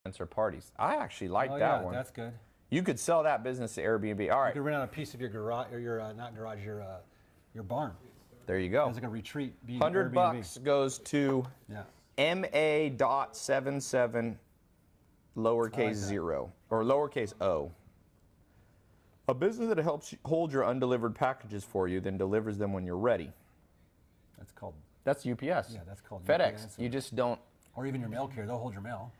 or parties. I actually like that one. That's good. You could sell that business to Airbnb. All right. You could rent out a piece of your garage, or your not garage, your barn. There you go. It's like a retreat. $100 goes to MA.77 lowercase 0 or lowercase o. A business that helps hold your undelivered packages for you, then delivers them when you're ready. That's UPS. Yeah, that's called FedEx. UPS. You just don't. Or even your mail carrier, they'll hold your mail.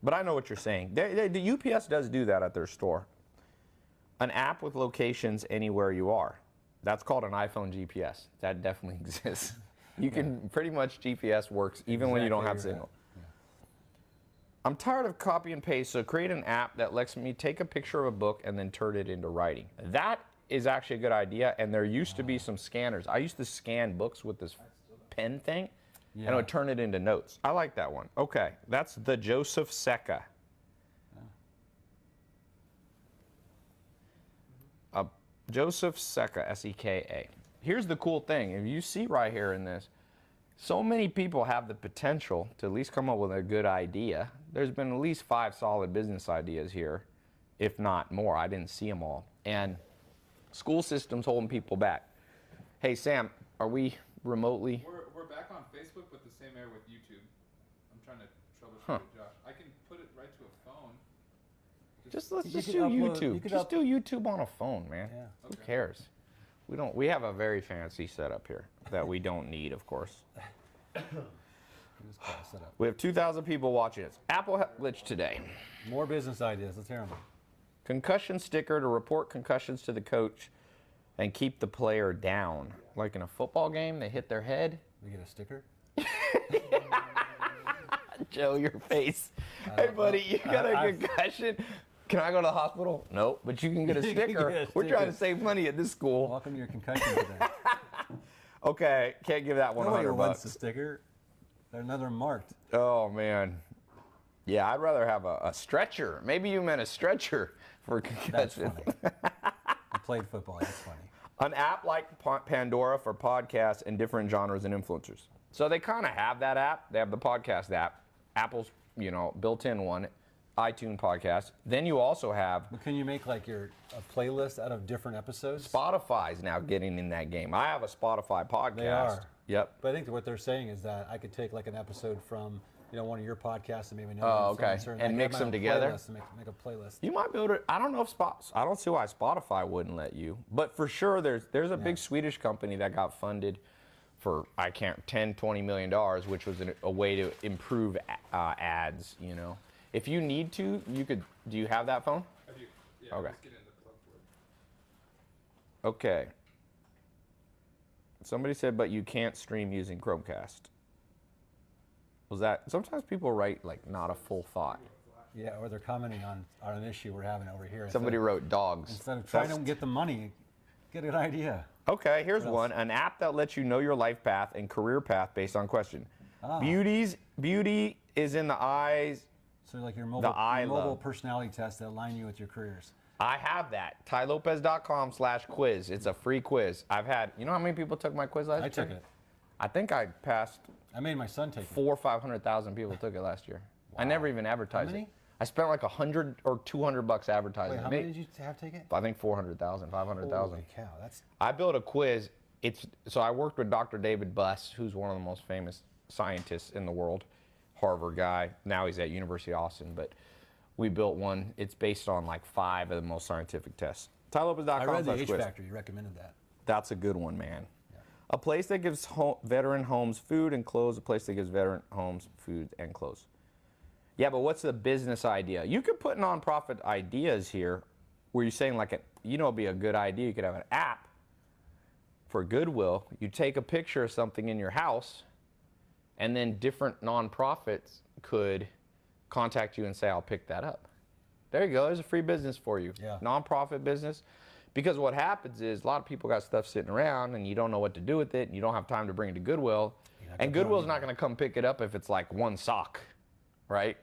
But I know what you're saying. The UPS does do that at their store. An app with locations anywhere you are. That's called an iPhone GPS. That definitely exists. You can pretty much GPS works even when you don't have signal. Yeah. I'm tired of copy and paste, so create an app that lets me take a picture of a book and then turn it into writing. That is actually a good idea, and there used to be some scanners. I used to scan books with this pen thing, and it would turn it into notes. I like that one. Okay, that's the Joseph Secca. Joseph Secca, S-E-K-A. Here's the cool thing. If you see right here in this, so many people have the potential to at least come up with a good idea. There's been at least 5 solid business ideas here, if not more. I didn't see them all. And school systems holding people back. Hey, Sam, are we remotely? We're back on Facebook, but the same error with YouTube. I'm trying to troubleshoot it, Josh. I can put it right to a phone. Let's just do YouTube. Just do YouTube on a phone, man. Yeah. Who cares? We have a very fancy setup here that we don't need, of course. We have 2,000 people watching us. Apple glitch today. More business ideas. Let's hear them. Concussion sticker to report concussions to the coach and keep the player down. Like in a football game, they hit their head. We get a sticker? Joe, your face. Hey, buddy, you got a concussion. Can I go to the hospital? No, but you can get a sticker. We're trying to save money at this school. Welcome to your concussion today. Okay, can't give that one $100. Wants a sticker. They're another marked. Oh, man. Yeah, I'd rather have a stretcher. Maybe you meant a stretcher for concussion. That's funny. I played football. That's funny. An app like Pandora for podcasts and different genres and influencers. So they kind of have that app. They have the podcast app. Apple's, built-in one. iTunes podcast. Then you also have. But can you make like a playlist out of different episodes? Spotify's now getting in that game. I have a Spotify podcast. They are. Yep. But I think what they're saying is that I could take like an episode from one of your podcasts and maybe another. Oh, okay. And mix them together. Make a playlist. You might be able to. I don't know if I don't see why Spotify wouldn't let you. But for sure, there's a big Swedish company that got funded for $10-20 million, which was a way to improve ads. If you need to, you could. Do you have that phone? I do. Yeah. Okay. Let's get in the plug for it. Okay. Somebody said, but you can't stream using Chromecast. Was that? Sometimes people write not a full thought. Yeah, or they're commenting on an issue we're having over here. Somebody wrote dogs. Instead of trying to get the money, get an idea. Okay, here's one. An app that lets you know your life path and career path based on question. Beauty is in the eyes. So like your mobile personality test that align you with your careers. I have that. TyLopez.com/quiz. It's a free quiz. I've had, how many people took my quiz last year? I took it. I think I passed. I made my son take it. 400,000 or 500,000 people took it last year. Wow. I never even advertised it. I spent like $100 or $200 advertising. Wait, how many did you have take it? I think 400,000, 500,000. Holy cow, that's. I built a quiz. So I worked with Dr. David Buss, who's one of the most famous scientists in the world, Harvard guy. Now he's at University of Austin, but we built one. It's based on 5 of the most scientific tests. TyLopez.com. I read the H Factor. You recommended that. That's a good one, man. Yeah. A place that gives veteran homes food and clothes. A place that gives veteran homes food and clothes. Yeah, but what's the business idea? You could put nonprofit ideas here where you're saying it'd be a good idea. You could have an app for Goodwill. You take a picture of something in your house and then different nonprofits could contact you and say, I'll pick that up. There you go. There's a free business for you. Yeah. Nonprofit business. Because what happens is a lot of people got stuff sitting around and you don't know what to do with it and you don't have time to bring it to Goodwill. And Goodwill's not going to come pick it up if it's one sock, right?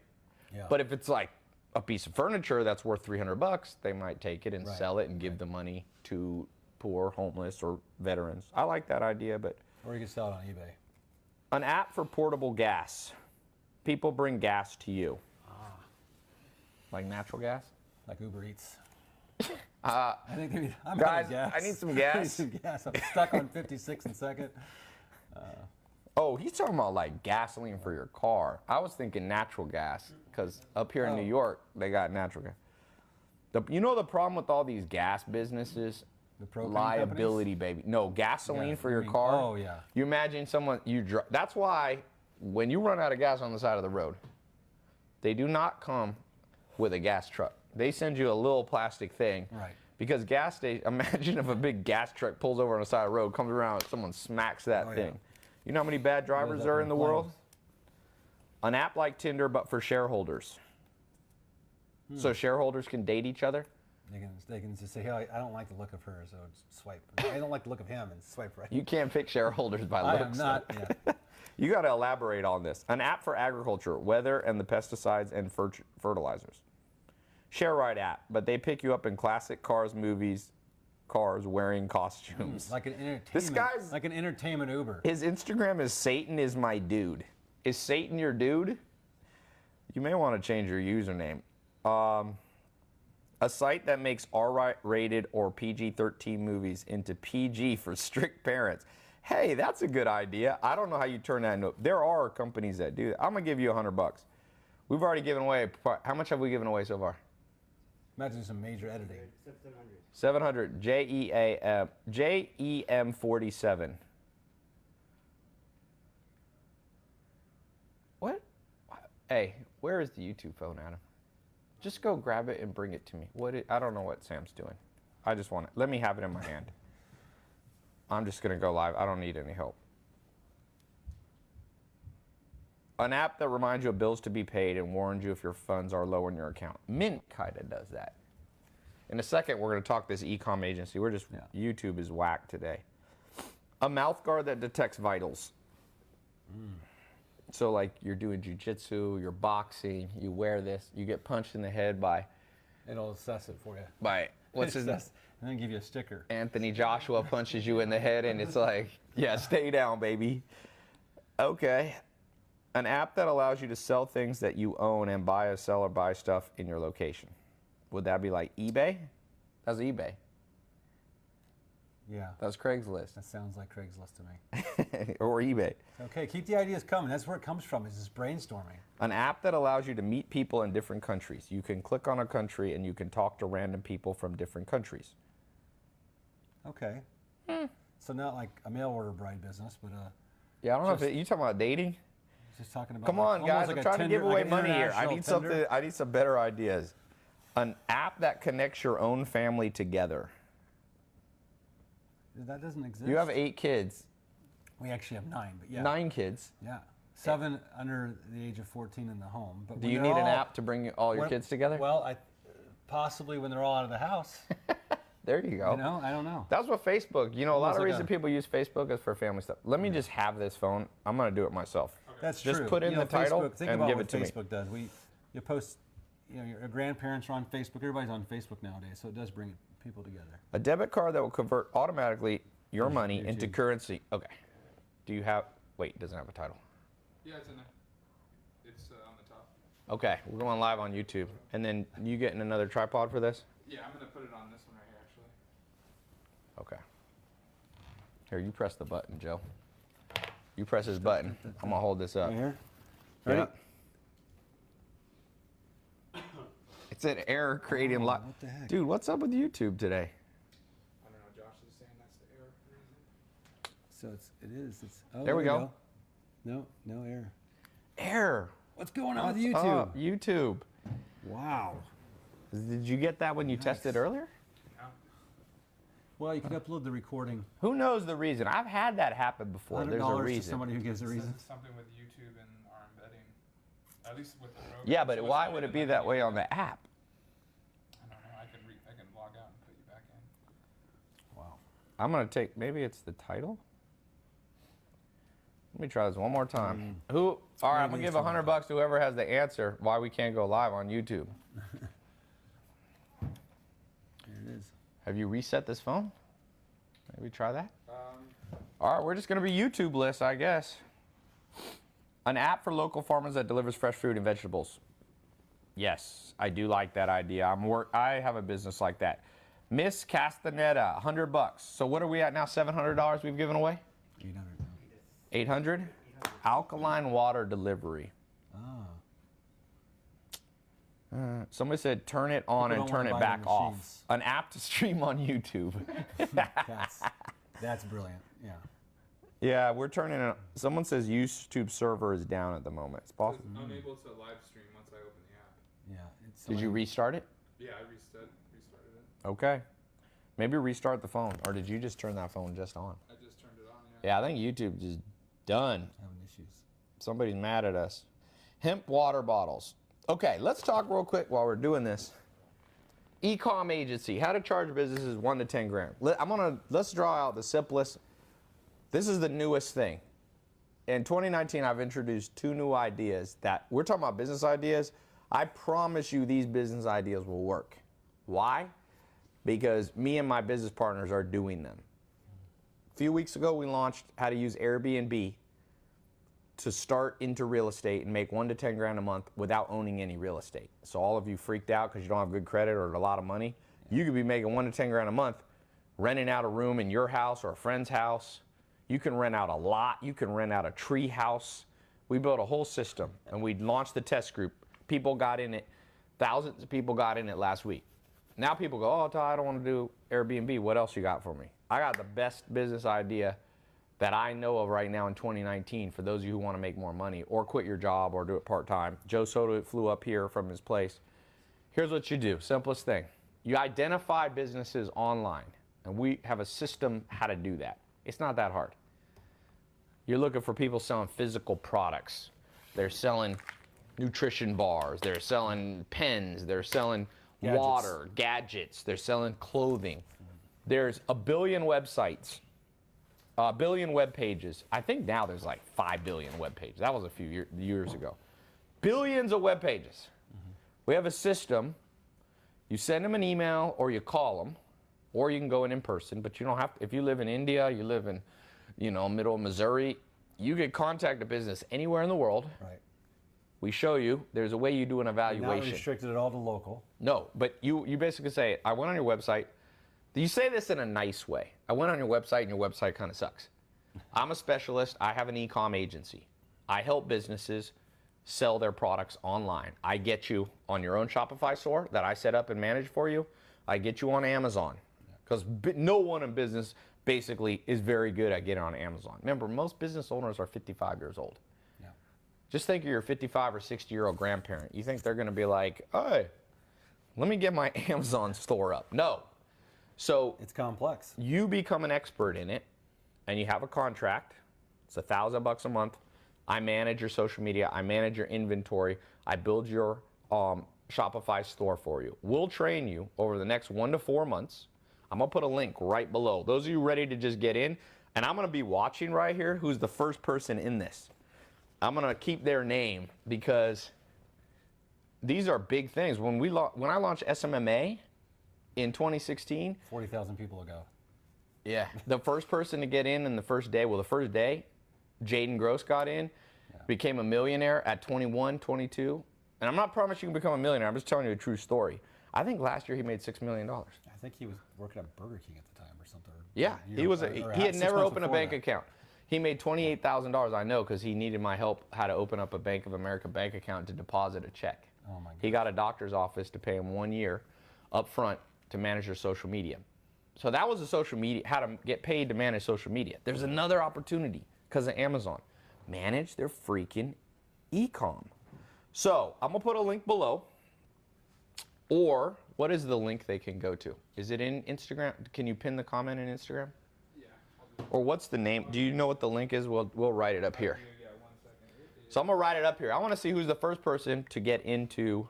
Yeah. But if it's a piece of furniture that's worth $300, they might take it and sell it and give the money to poor, homeless, or veterans. I like that idea, but. Or you can sell it on eBay. An app for portable gas. People bring gas to you. Like natural gas? Like Uber Eats. Uh, I think maybe I'm guys, out of gas. I need some I gas. need some gas. I'm stuck on 56 and second. Oh, he's talking about like gasoline for your car. I was thinking natural gas because up here in New York, they got natural gas. You know the problem with all these gas businesses? The propane Liability, baby. No, gasoline Yeah, for your I mean, car. oh, yeah. You imagine someone, that's why when you run out of gas on the side of the road, they do not come with a gas truck. They send you a little plastic thing. Right. Because gas station, imagine if a big gas truck pulls over on the side of the road, comes around, someone smacks that Oh, thing. yeah. You know how many bad drivers Blows there up are in in the flames. world? An app like Tinder, but for shareholders. So shareholders can date each other. They can just say, hey, I don't like the look of her, so swipe. I don't like the look of him, and swipe right. You can't pick shareholders by I looks. am not. Yeah. You got to elaborate on this. An app for agriculture, weather, and the pesticides and fertilizers. Share ride app, but they pick you up in classic cars, movies, cars wearing costumes. Like an entertainment. This guy's- like an entertainment Uber. His Instagram is Satan is my dude. Is Satan your dude? You may want to change your username. A site that makes R-rated or PG-13 movies into PG for strict parents. Hey, that's a good idea. I don't know how you turn that into. There are companies that do that. I'm gonna give you $100. We've already given away. How much have we given away so far? Imagine some major editing. 700. JEM 47. What? Hey, where is the YouTube phone, Adam? Just go grab it and bring it to me. I don't know what Sam's doing. I just want it. Let me have it in my hand. I'm just going to go live. I don't need any help. An app that reminds you of bills to be paid and warns you if your funds are low in your account. Mint kind of does that. In a second, we're going to talk this Ecomm agency. YouTube is whack today. A mouth guard that detects vitals. So like you're doing jujitsu, you're boxing, you wear this, you get punched in the head by It'll assess it for you. what's his name? And then give you a sticker. Anthony Joshua punches you in the head and it's like, yeah, stay down, baby. Okay. An app that allows you to sell things that you own and sell or buy stuff in your location. Would that be like eBay? That's eBay. Yeah. That's Craigslist. That sounds like Craigslist to me. Or eBay. Okay, keep the ideas coming. That's where it comes from, is just brainstorming. An app that allows you to meet people in different countries. You can click on a country and you can talk to random people from different countries. Okay. So not like a mail order bride business, but Yeah, I don't know if you talking about dating. just talking about. Come like- on, almost guys! like I'm a trying to Tinder- give away like an money here. I international need Tinder. something. I need some better ideas. An app that connects your own family together. That doesn't exist. You have 8 kids, We actually have 9, but yeah. 9 kids. Yeah. 7 under the age of 14 in the home. But Do when you they're need an all- app to bring all your when- kids together? Well, possibly when they're all out of the house. There you go. You know, I don't know. That's what Facebook. You know, a lot Almost of like reason a- people use Facebook is for family stuff. Let me just have this phone. I'm gonna do it myself. That's Just true. put in You know, the title Facebook, think and about give what it to me. Facebook does. You post, your grandparents are on Facebook. Everybody's on Facebook nowadays, so it does bring people together. A debit card that will convert automatically your money YouTube. into currency. Okay. Do you have? Wait, it doesn't have a title. Yeah, it's in there. It's on the top. Okay, we're going live on YouTube, and then you getting another tripod for this? Yeah, I'm gonna put it on this one right here, actually. Okay. Here, you press the button, Joe. You press this button. I'm gonna hold this up. Right here? Yeah. Ready? It's an error creating Oh, lot. what the heck? Dude, what's up with YouTube today? I don't know. Josh is saying that's the error reason. So it is. Oh, There we go. No error. Error. What's going on with What's YouTube? up, YouTube. Wow. Did you get that when you tested earlier? No. Well, you could upload the recording. Who knows the reason? I've had that happen before. There's a $100 to reason. somebody who gives a It says reason. it's something with YouTube and our embedding. At least with the program. Yeah, but So it's why not would it even be letting that you- way on the app? I don't know. I can log out and put you back in. Wow. I'm gonna take. Maybe it's the title. Let me try this one more time. Who? All right, I'm gonna Maybe give it's $100 to whoever has the answer why we can't go live on YouTube. Here it is. Have you reset this phone? Maybe try that. Um, All right, we're just gonna be YouTube-less, I guess. An app for local farmers that delivers fresh fruit and vegetables. Yes, I do like that idea. I have a business like that. Miss Castaneda, $100. So what are we at now? $700 we've given away? 800. 800? Alkaline water delivery. Somebody said turn it on People and don't turn wanna it buy back the off. machines. An app to stream on YouTube. That's brilliant. Yeah. Yeah, we're turning it. Someone says YouTube server is down at the moment. It's It possible. says unable to live stream once I open the app. Yeah. It's Did you restart it? Yeah, I restarted it. Okay. Maybe restart the phone. Or did you just turn that phone just on? I just turned it on. Yeah. Yeah, I think YouTube is done. having issues? Somebody's mad at us. Hemp water bottles. Okay, let's talk real quick while we're doing this. Ecomm agency, how to charge businesses 1 to 10 grand. Let's draw out the simplest. This is the newest thing. In 2019, I've introduced 2 new ideas that we're talking about business ideas. I promise you these business ideas will work. Why? Because me and my business partners are doing them. A few weeks ago, we launched how to use Airbnb to start into real estate and make 1 to 10 grand a month without owning any real estate. So all of you freaked out because you don't have good credit or a lot of money, you could be making 1 to 10 grand a month, renting out a room in your house or a friend's house. You can rent out a lot. You can rent out a tree house. We built a whole system and we launched the test group. People got in it. Thousands of people got in it last week. Now people go, oh, Ty, I don't want to do Airbnb. What else you got for me? I got the best business idea that I know of right now in 2019 for those of you who want to make more money or quit your job or do it part-time. Joe Soto flew up here from his place. Here's what you do, simplest thing. You identify businesses online, and we have a system how to do that. It's not that hard. You're looking for people selling physical products. They're selling nutrition bars. They're selling pens. They're selling water, gadgets. They're selling clothing. There's a billion websites. A billion web pages. I think now there's like 5 billion web pages. That was a few years ago. Billions of web pages. We have a system. You send them an email or you call them, or you can go in person, but you don't have to. If you live in India, you live in, middle of Missouri, you could contact a business anywhere in the world. Right. We show you. There's a way you do an evaluation. Not restricted at all to local. No, but you basically say, I went on your website. You say this in a nice way. I went on your website and your website kind of sucks. I'm a specialist. I have an e-com agency. I help businesses sell their products online. I get you on your own Shopify store that I set up and manage for you. I get you on Amazon because no one in business basically is very good at getting on Amazon. Remember, most business owners are 55 years old. Yeah. Just think of your 55 or 60-year-old grandparent. You think they're going to be like, hey, let me get my Amazon store up. No. So It's complex. you become an expert in it, and you have a contract. It's $1,000 a month. I manage your social media. I manage your inventory. I build your Shopify store for you. We'll train you over the next 1 to 4 months. I'm going to put a link right below. Those of you ready to just get in, and I'm going to be watching right here who's the first person in this. I'm going to keep their name because these are big things. When I launched SMMA in 2016, 40,000 people ago. yeah, the first person to get in the first day, Jaden Gross got in, became a millionaire at 21, 22. And I'm not promising you can become a millionaire. I'm just telling you a true story. I think last year he made $6 million. I think he was working at Burger King at the time or something. Yeah, he had never opened a bank account. He made $28,000, I know, because he needed my help how to open up a Bank of America bank account to deposit a check. Oh my God. He got a doctor's office to pay him 1 year up front to manage their social media. So that was the social media, how to get paid to manage social media. There's another opportunity because of Amazon. Manage their freaking e-com. So I'm gonna put a link below. Or what is the link they can go to? Is it in Instagram? Can you pin the comment in Instagram? Yeah. I'll do Or what's the name? Do you know what the link is? We'll write it up here. Yeah, 1 second. So I'm gonna write it up here. I want to see who's the first person to get into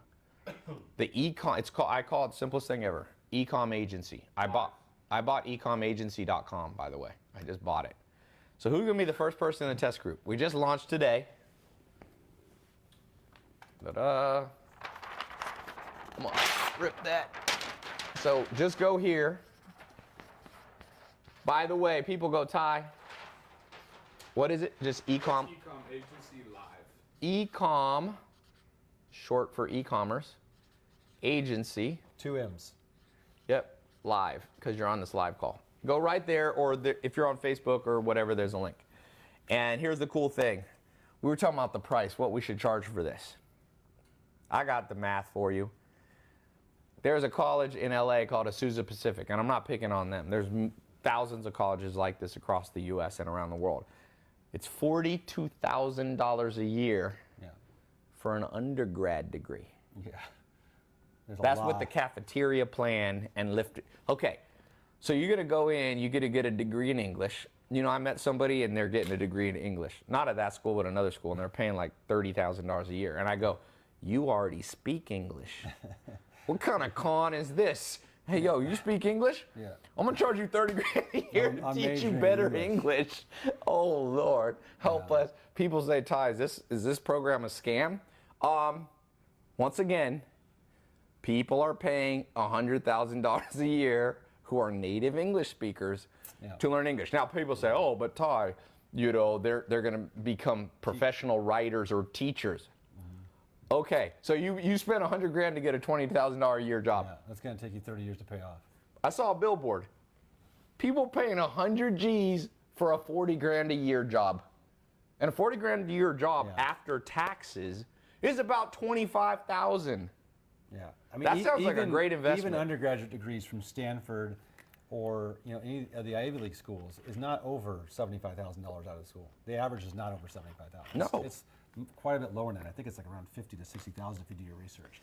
the e-com. I call it simplest thing ever. E-com agency. I bought ecommagency.com, by the way. I just bought it. So who's gonna be the first person in the test group? We just launched today. Ta-da. Come on, rip that. So just go here. By the way, people go, Ty, what is it? Just Ecomm. Ecomm Agency Live. Ecomm short for e-commerce, agency. 2 M's. Yep, live, because you're on this live call. Go right there, or if you're on Facebook or whatever, there's a link. And here's the cool thing. We were talking about the price, what we should charge for this. I got the math for you. There's a college in LA called Azusa Pacific, and I'm not picking on them. There's thousands of colleges like this across the US and around the world. It's $42,000 a year for an undergrad degree. Yeah. That's with the cafeteria plan and lift. Okay, so you're gonna go in, you're gonna get a degree in English. You know, I met somebody and they're getting a degree in English. Not at that school, but another school, and they're paying like $30,000 a year. And I go, you already speak English. What kind of con is this? Hey, yo, you speak English? Yeah. I'm gonna charge you 30 grand a year to I'm teach you majoring in better English. English. Oh, Lord, help us. People say, Ty, is this program a scam? Once again, people are paying $100,000 a year who are native English speakers to learn English. Now, people say, oh, but Ty, you know, they're going to become professional writers or teachers. Okay, so you spent $100 grand to get a $20,000 a year job. Yeah, that's going to take you 30 years to pay off. I saw a billboard. People paying 100 G's for a 40 grand a year job. And a 40 grand a year job after taxes is about 25,000. Yeah, I mean, That sounds like a great investment. Even undergraduate degrees from Stanford or any of the Ivy League schools is not over $75,000 out of school. The average is not over $75,000. No. It's quite a bit lower than that. I think it's like around 50 to 60,000 if you do your research.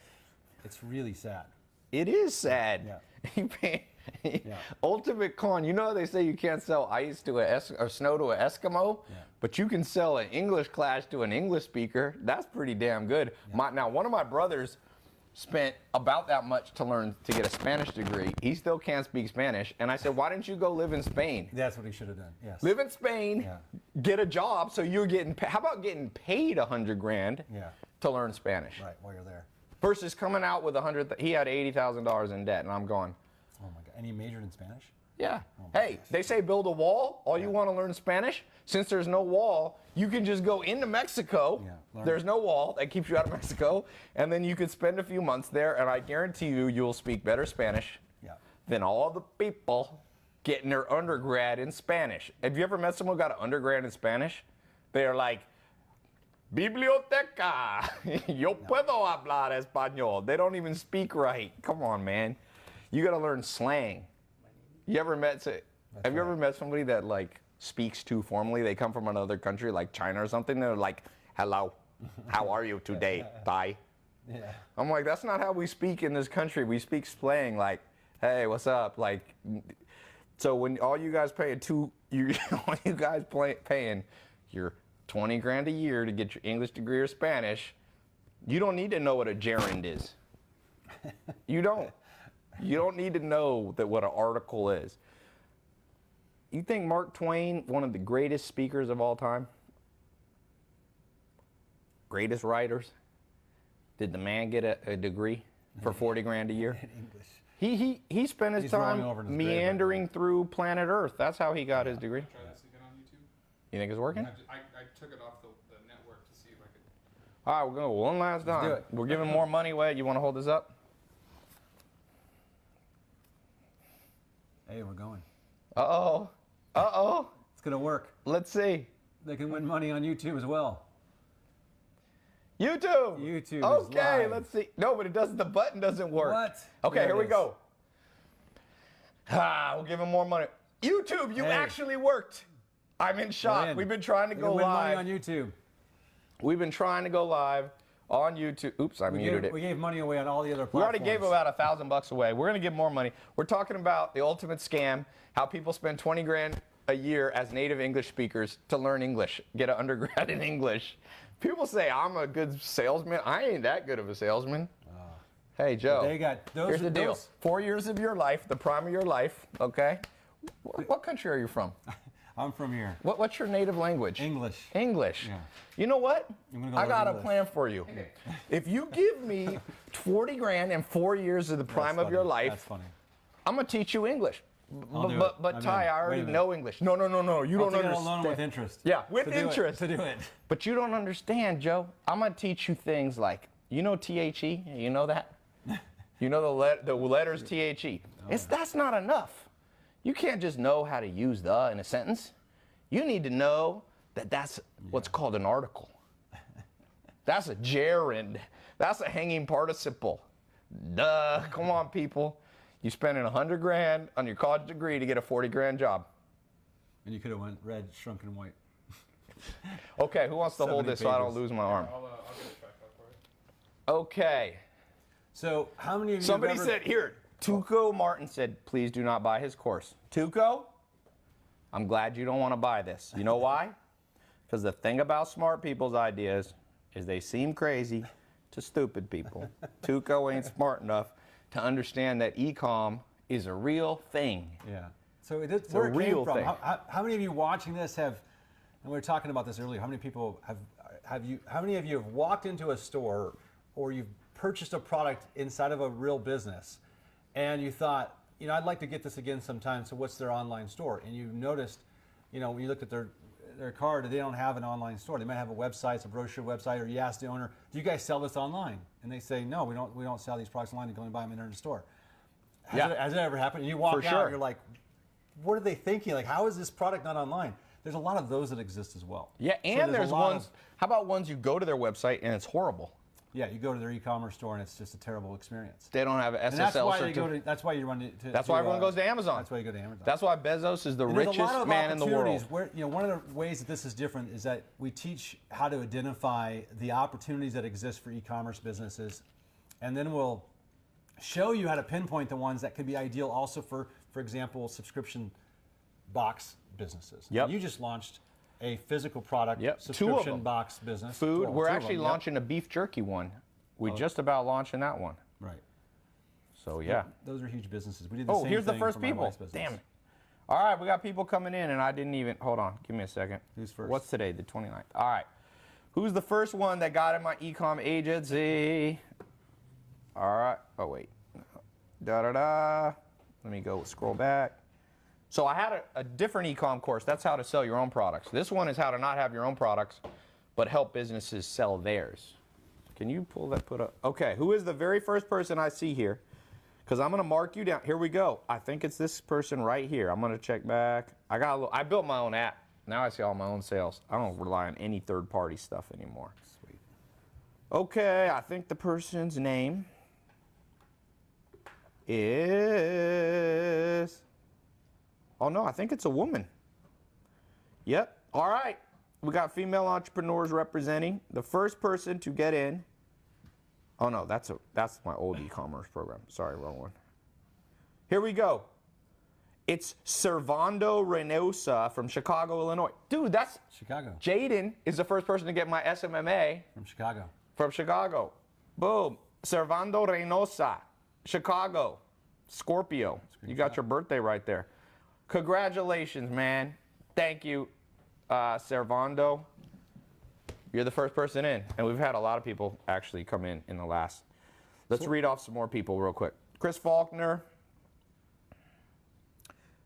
It's really sad. It is sad. Yeah. Ultimate con. You know how they say you can't sell ice to or snow to an Eskimo, but you can sell an English class to an English speaker. That's pretty damn good. Now, one of my brothers spent about that much to get a Spanish degree. He still can't speak Spanish. And I said, why didn't you go live in Spain? That's what he should have done. Yes. Live in Spain, get a job so you're getting how about getting paid 100 grand to learn Spanish? Right, while you're there. Versus coming out with he had $80,000 in debt, and I'm going, oh my God. And he majored in Spanish? yeah. Hey, they say build a wall. All you want to learn Spanish? Since there's no wall, you can just go into Mexico. There's no wall that keeps you out of Mexico. And then you could spend a few months there, and I guarantee you'll speak better Spanish than all the people getting their undergrad in Spanish. Have you ever met someone who got an undergrad in Spanish? They're like, biblioteca. Yo puedo hablar español. They don't even speak right. Come on, man. You got to learn slang. Have you ever met somebody that like speaks too formally? They come from another country like China or something. They're like, hello, how are you today? Bye. Yeah. I'm like, that's not how we speak in this country. We speak slang like, hey, what's up? Like, so when all you guys paying paying your 20 grand a year to get your English degree or Spanish, you don't need to know what a gerund is. You don't. You don't need to know what an article is. You think Mark Twain, one of the greatest speakers of all time? Greatest writers? Did the man get a degree for 40 grand a year? In English. He spent his time meandering through planet Earth. That's how he got his degree. Try this again on YouTube. You think it's working? I took it off the network to see if I could. All right, we're going to go one last time. do it. We're giving more money away. You want to hold this up? Hey, we're going. Uh-oh. Uh-oh. It's going to work. Let's see. They can win money on YouTube as well. YouTube. YouTube Okay, is live. let's see. No, but the button doesn't work. What? Okay, There here it we is. go. We'll give him more money. YouTube, you Hey. actually worked. I'm in shock. We're in. We've been trying to You go can win live. money on YouTube. We've been trying to go live on YouTube. Oops, I muted it. We gave money away on all the other We platforms. already gave about $1,000 away. We're going to give more money. We're talking about the ultimate scam, how people spend 20 grand a year as native English speakers to learn English, get an undergrad in English. People say I'm a good salesman. I ain't that good of a salesman. Hey, Joe. They got those. Here's the deal. those- 4 years of your life, the prime of your life, okay? What country are you from? I'm from here. What's your native language? English. English. Yeah. You know what? I'm gonna go I learn got a English. plan for you. If you give me 40 grand and 4 years of the prime That's of your funny. life, That's funny. I'm gonna teach you English. I'll do But, it. but I'm Ty, in. I Wait a already minute. know English. No, you don't I'll take it understand. alone with interest. Yeah, with To do it. interest. To do it. But you don't understand, Joe. I'm gonna teach you things like You know THE? You know that? You know the letters THE. That's not enough. You can't just know how to use the in a sentence. You need to know that that's what's called an article. That's a gerund. That's a hanging participle. Duh, come on, people. You spending $100 grand on your college degree to get a 40 grand job. And you could have went red, shrunken white. Okay, who wants to hold 70 this so I don't pages. lose my arm? I'll get it tracked out for you. Okay. So how many of you Somebody have ever, said, here, Tuco Martin said, please do not buy his course. Tuco, I'm glad you don't want to buy this. You know why? Because the thing about smart people's ideas is they seem crazy to stupid people. Tuco ain't smart enough to understand that Ecomm is a real thing. Yeah. So it is, where a it came real from. thing. How many of you watching this have, and we were talking about this earlier, how many people how many of you have walked into a store or you've purchased a product inside of a real business and you thought, I'd like to get this again sometime, so what's their online store? And you noticed, when you looked at their card, they don't have an online store. They might have a website, it's a brochure website, or you ask the owner, do you guys sell this online? And they say, no, we don't sell these products online, you can only buy them in the store. Has it ever happened? And you walk For out sure. and you're like, what are they thinking? Like, how is this product not online? There's a lot of those that exist as well. Yeah, So and there's a lot ones, how about ones you go to their website and it's horrible? Yeah, you go to their e-commerce store and it's just a terrible experience. They don't have an And that's SSL why certificate. that's why you run to. That's why everyone goes to Amazon. That's why you go to Amazon. That's why Bezos is the And there's a lot richest of man in the world. opportunities Where, one of the ways that this is different is that we teach how to identify the opportunities that exist for e-commerce businesses, and then we'll show you how to pinpoint the ones that could be ideal also for example, subscription box businesses. Yep. You just launched a physical product Yep. 2 of subscription them. box business. Food. Well, We're 2 of actually them, yep. launching a beef jerky one. We're just about launching that one. Right. So yeah. Those are huge businesses. We did the Oh, same here's the thing first for my people. wife's business. Damn it. All right, we got people coming in, and I didn't even. Hold on. Give me a second. Who's first? What's today? The 29th. All right. Who's the first one that got in my Ecomm agency? All right. Oh, wait. Da-da-da. Let me go scroll back. So I had a different Ecomm course. That's how to sell your own products. This one is how to not have your own products, but help businesses sell theirs. Can you pull that, put up? Okay, who is the very first person I see here? Because I'm going to mark you down. Here we go. I think it's this person right here. I'm going to check back. I built my own app. Now I see all my own sales. I don't rely on any third-party stuff anymore. Sweet. Okay, I think the person's name is... Oh, no, I think it's a woman. Yep. All right. We got female entrepreneurs representing. The first person to get in. Oh, no, that's my old e-commerce program. Sorry, wrong one. Here we go. It's Servando Reynosa from Chicago, Illinois. Dude, that's... Chicago. Jaden is the first person to get my SMMA From Chicago. from Chicago. Boom. Servando Reynosa, Chicago, Scorpio. You got your birthday right there. Congratulations, man. Thank you, Servando. You're the first person in, and we've had a lot of people actually come in the last. Let's read off some more people real quick. Chris Faulkner,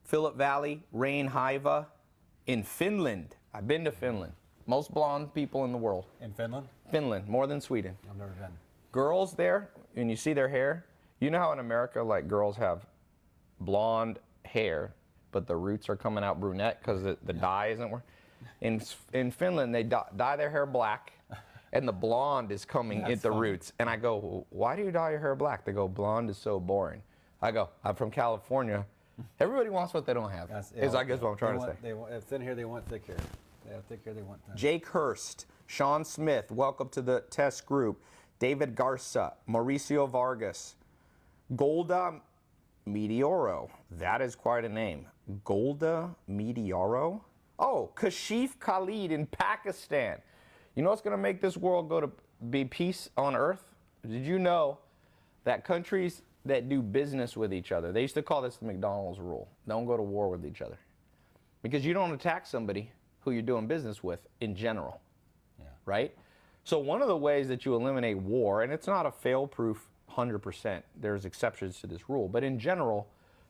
Philip Valley, Rain Haiva in Finland. I've been to Finland. Most blonde people in the world. In Finland? Finland, more than Sweden. I've never been. Girls there, and you see their hair, you know how in America, like, girls have blonde hair, but the roots are coming out brunette because the dye isn't working? In Finland, they dye their hair black, and the blonde is coming at the roots. And I go, well, why do you dye your hair black? They go, blonde is so boring. I go, I'm from California. Everybody wants what they don't have, is I guess what I'm trying to say. They want, if thin hair, they want thick hair. They have thick hair, they want thin. Jake Hurst, Sean Smith, welcome to the test group. David Garza, Mauricio Vargas, Golda Meteoro. That is quite a name. Golda Meteoro? Oh, Kashif Khalid in Pakistan. You know what's going to make this world go to be peace on earth? Did you know that countries that do business with each other, they used to call this the McDonald's rule. Don't go to war with each other. Because you don't attack somebody who you're doing business with in general. Yeah. Right? So one of the ways that you eliminate war, and it's not a fail-proof 100%, there's exceptions to this rule, but in general,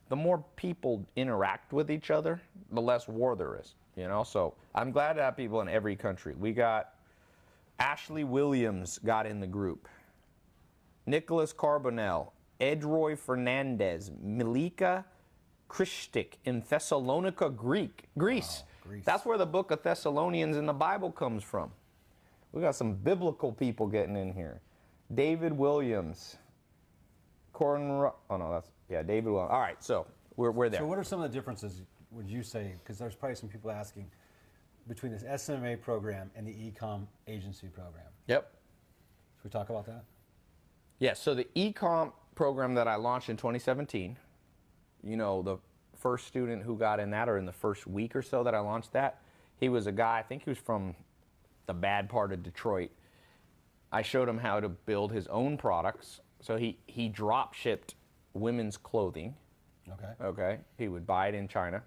the more people interact with each other, the less war there is, you know? So I'm glad to have people in every country. We got Ashley Williams got in the group. Nicholas Carbonell, Edroy Fernandez, Milika Kristic in Thessalonica, Greece. Greece. That's where the book of Thessalonians in the Bible comes from. We got some biblical people getting in here. David Williams. David Williams. All right, so we're there. So what are some of the differences, would you say, because there's probably some people asking, between this SMA program and the Ecomm agency program? Yep. Should we talk about that? Yeah, so the Ecomm program that I launched in 2017, you know, the first student who got in that, or in the first week or so that I launched that, he was a guy, I think he was from the bad part of Detroit. I showed him how to build his own products. So he drop shipped women's clothing. Okay. He would buy it in China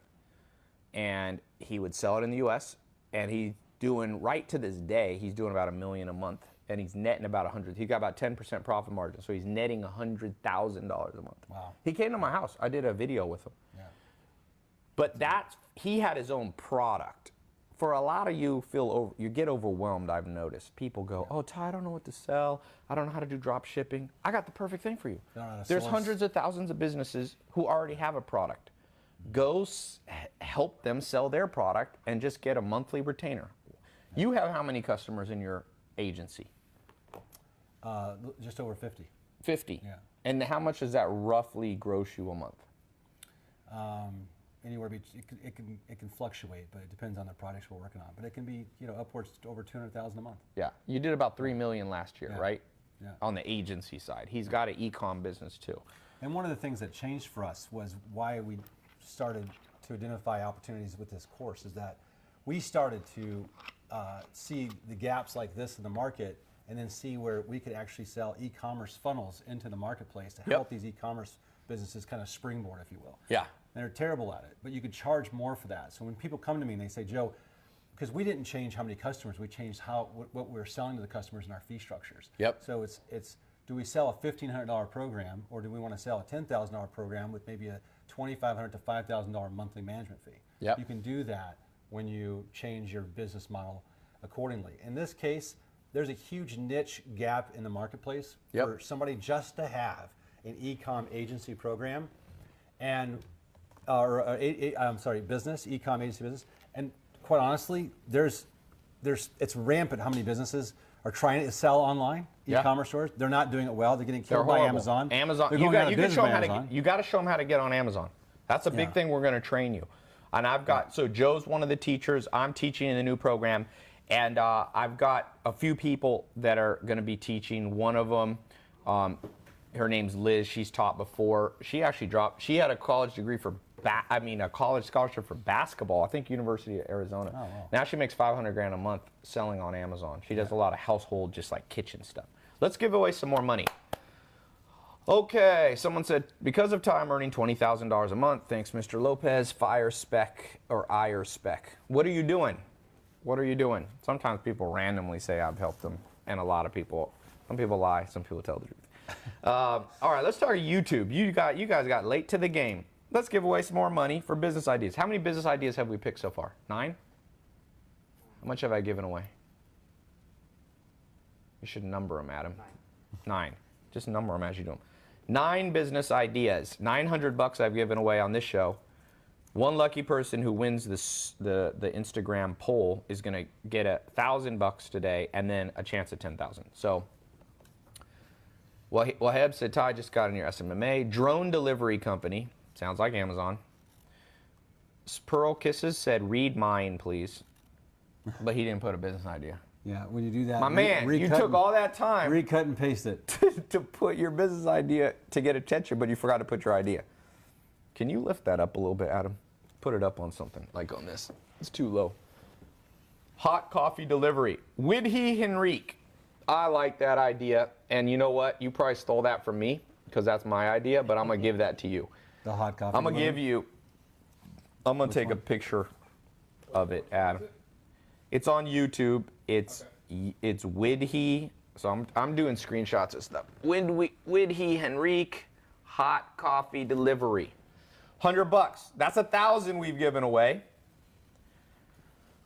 and he would sell it in the US, and he's doing, right to this day, he's doing about $1 million a month, and he's netting about 100. He's got about 10% profit margin. So he's netting $100,000 a month. Wow. He came to my house. I did a video with him. Yeah. But he had his own product. For a lot of you, you get overwhelmed, I've noticed. People go, oh, Ty, I don't know what to sell. I don't know how to do drop shipping. I got the perfect thing for you. There's hundreds of thousands of businesses who already have a product. Go help them sell their product and just get a monthly retainer. You have how many customers in your agency? Just over 50. 50. Yeah. And how much does that roughly gross you a month? Anywhere it can fluctuate, but it depends on the products we're working on. But it can be, you know, upwards to over 200,000 a month. Yeah, you did about $3 million last year, Yeah. right? Yeah. On the agency side, he's got an e-com business too. And one of the things that changed for us was why we started to identify opportunities with this course is that we started to see the gaps like this in the market, and then see where we could actually sell e-commerce funnels into the marketplace to help these e-commerce businesses kind of springboard, if you will. Yeah. And they're terrible at it, but you could charge more for that. So when people come to me and they say, Joe, because we didn't change how many customers, we changed what we're selling to the customers in our fee structures. Yep. So it's do we sell a $1,500 program, or do we want to sell a $10,000 program with maybe a $2,500 to $5,000 monthly management fee? Yep. You can do that when you change your business model accordingly. In this case, there's a huge niche gap in the marketplace for somebody just to have an e-com agency program, and business, e-com agency business. And quite honestly, it's rampant how many businesses are trying to sell online, e-commerce stores. They're not doing it well. They're getting killed by Amazon. They're going out of business by Amazon. You got to show them how to get on Amazon. That's a big thing we're going to train you. And I've got, so Joe's one of the teachers. I'm teaching in the new program. And I've got a few people that are going to be teaching. One of them, her name's Liz. She's taught before. She actually she had a college degree for, a college scholarship for basketball, I think University of Arizona. Oh, wow. Now she makes $500,000 a month selling on Amazon. She does a lot of household, just like kitchen stuff. Let's give away some more money. Okay, someone said, because of time earning $20,000 a month, thanks Mr. Lopez, fire spec or ire spec. What are you doing? What are you doing? Sometimes people randomly say I've helped them, and a lot of people, some people lie, some people tell the truth. All right, let's start YouTube. You guys got late to the game. Let's give away some more money for business ideas. How many business ideas have we picked so far? 9? How much have I given away? You should number them, Adam. 9. Just number them as you do them. 9 business ideas. $900 I've given away on this show. One lucky person who wins the Instagram poll is going to get $1,000 today, and then a chance at $10,000. So, Waheb said, Ty just got in your SMMA. Drone delivery company. Sounds like Amazon. Pearl Kisses said, read mine, please. But he didn't put a business idea. Yeah, when you do that, My man, you took all that time recut and paste it to put your business idea to get attention, but you forgot to put your idea. Can you lift that up a little bit, Adam? Put it up on something, like on this. It's too low. Hot coffee delivery. Widhi Henrique. I like that idea. And you know what? You probably stole that from me because that's my idea, but I'm going to give that to you. The hot coffee. I'm going to take a picture of it, Adam. It's on YouTube. It's Widhi. So I'm doing screenshots of stuff. Widhi Henrique hot coffee delivery. $100. That's 1,000 we've given away.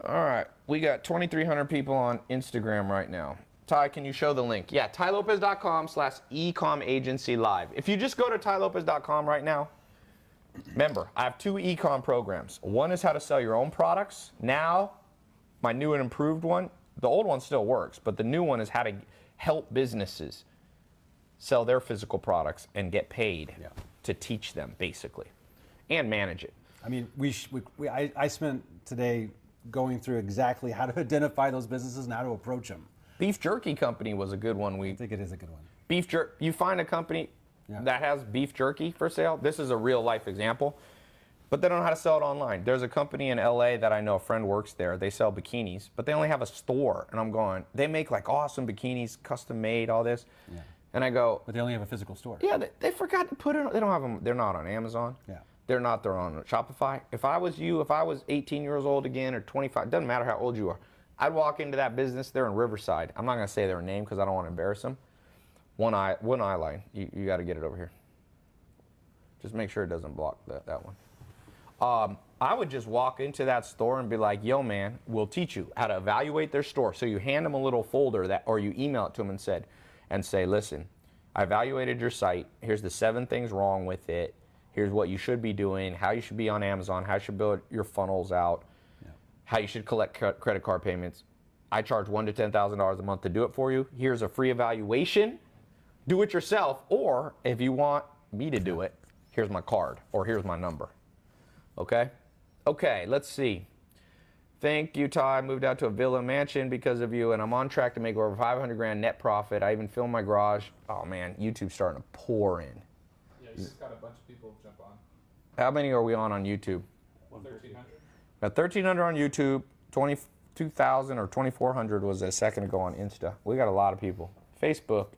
All right, we got 2,300 people on Instagram right now. Ty, can you show the link? Yeah, tylopez.com/Ecomm Agency Live. If you just go to tylopez.com right now, remember, I have 2 Ecomm programs. One is how to sell your own products. Now, my new and improved one, the old one still works, but the new one is how to help businesses sell their physical products and get paid to teach them, basically, and manage it. I mean, I spent today going through exactly how to identify those businesses and how to approach them. Beef Jerky Company was a good one. I think it is a good one. Beef jerky. You find a company that has beef jerky for sale. This is a real life example, but they don't know how to sell it online. There's a company in LA that I know, a friend works there. They sell bikinis, but they only have a store. And I'm going, they make like awesome bikinis, custom made, all this. Yeah. And I go, but they only have a physical store. Yeah, they forgot to put it. They don't have them. They're not on Amazon. Yeah. They're on Shopify. If I was you, if I was 18 years old again or 25, doesn't matter how old you are, I'd walk into that business. They're in Riverside. I'm not going to say their name because I don't want to embarrass them. One eye line. You got to get it over here. Just make sure it doesn't block that one. I would just walk into that store and be like, yo, man, we'll teach you how to evaluate their store. So you hand them a little folder or you email it to them and say, listen, I evaluated your site. Here's the 7 things wrong with it. Here's what you should be doing, how you should be on Amazon, how you should build your funnels out, how you should collect credit card payments. I charge $1,000 to $10,000 a month to do it for you. Here's a free evaluation. Do it yourself, or if you want me to do it, here's my card, or here's my number. Okay? Okay, let's see. Thank you, Ty. I moved out to a villa mansion because of you, and I'm on track to make over 500 grand net profit. I even filmed my garage. Oh, man, YouTube's starting to pour in. Yeah, you just got a bunch of people jump on. How many are we on YouTube? 1,300. Got 1,300 on YouTube, 22,000 or 2,400 was a second ago on Insta. We got a lot of people. Facebook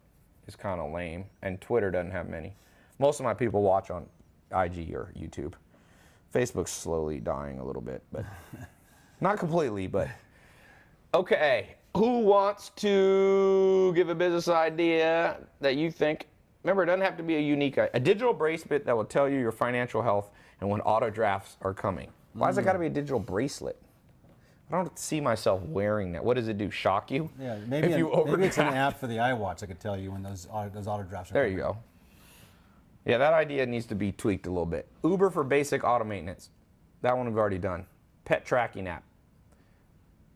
is kind of lame, and Twitter doesn't have many. Most of my people watch on IG or YouTube. Facebook's slowly dying a little bit, but not completely, but. Okay, who wants to give a business idea that you think, remember, it doesn't have to be a unique, a digital bracelet that will tell you your financial health and when auto drafts are coming. Why does it got to be a digital bracelet? I don't see myself wearing that. What does it do? Shock you? Yeah, maybe it's an app for the iWatch that could tell you when those auto drafts are There coming. you go. Yeah, that idea needs to be tweaked a little bit. Uber for basic auto maintenance. That one we've already done. Pet tracking app.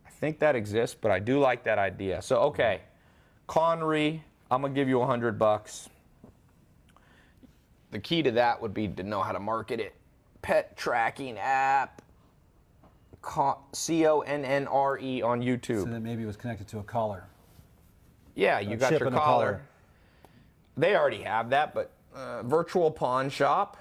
I think that exists, but I do like that idea. So, okay, Conry, I'm going to give you $100. The key to that would be to know how to market it. Pet tracking app. Connre on YouTube. So that maybe it was connected to a collar. Yeah, you got your collar. They already have that, but virtual pawn shop.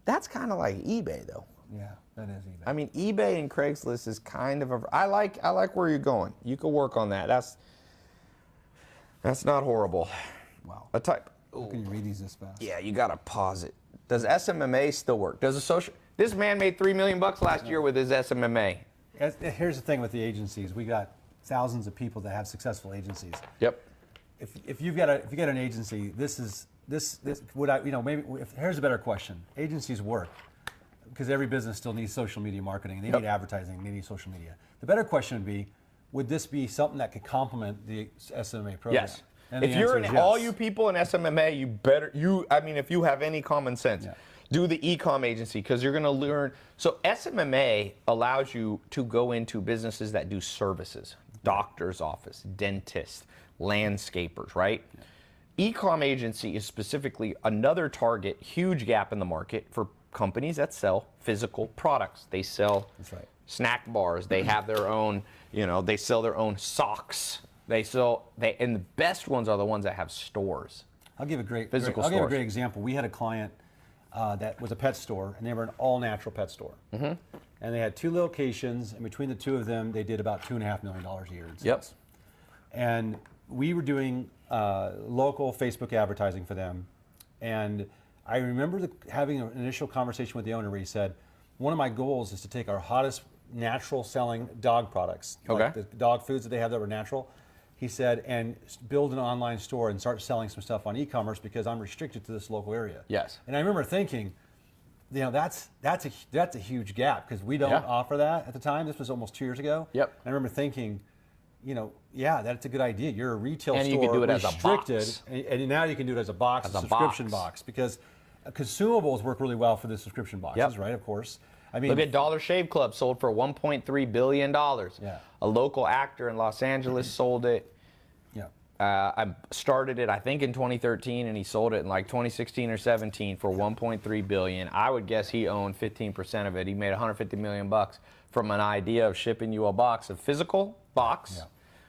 That's kind of like eBay, though. Yeah, that is eBay. I mean, eBay and Craigslist is kind of a. I like where you're going. You could work on that. That's not horrible. Wow. A type. How can you read these this fast? Yeah, you gotta pause it. Does SMMA still work? Does a social? This man made $3 million last year with his SMMA. Here's the thing with the agencies. We got thousands of people that have successful agencies. Yep. If you've got an agency, this would I maybe here's a better question. Agencies work because every business still needs social media marketing. They need advertising. They need social media. The better question would be, would this be something that could complement the SMA program? Yes. And if you're in all you people in SMMA, if you have any common sense, do the Ecomm agency because you're going to learn. So SMMA allows you to go into businesses that do services, doctor's office, dentist, landscapers, right? Ecomm agency is specifically another target, huge gap in the market for companies that sell physical products. They sell snack bars. They have their own, they sell their own socks. And the best ones are the ones that have stores. I'll give a great physical I'll give a great example. We had a client that was a pet store, and they were an all-natural pet store. Mm-hmm. And they had 2 locations, and between the 2 of them, they did about $2.5 million a year in sales. Yep. And we were doing local Facebook advertising for them. And I remember having an initial conversation with the owner where he said, one of my goals is to take our hottest natural-selling dog products, like the dog foods that they have that were natural, he said, and build an online store and start selling some stuff on e-commerce because I'm restricted to this local area. Yes. And I remember thinking, that's a huge gap because we don't offer that at the time. This was almost 2 years ago. Yep. I remember thinking, yeah, that's a good idea. You're a retail And you store, could do it as a restricted, box. and now you can do it as a box, As a subscription box. box, because consumables work really well for the subscription boxes, Yep. right? Of course. I mean, Look at Dollar Shave Club, sold for $1.3 billion. Yeah. A local actor in Los Angeles sold it. yeah, I started it, I think, in 2013, and he sold it in like 2016 or 17 for 1.3 billion. I would guess he owned 15% of it. He made 150 million bucks from an idea of shipping you a physical box Yeah.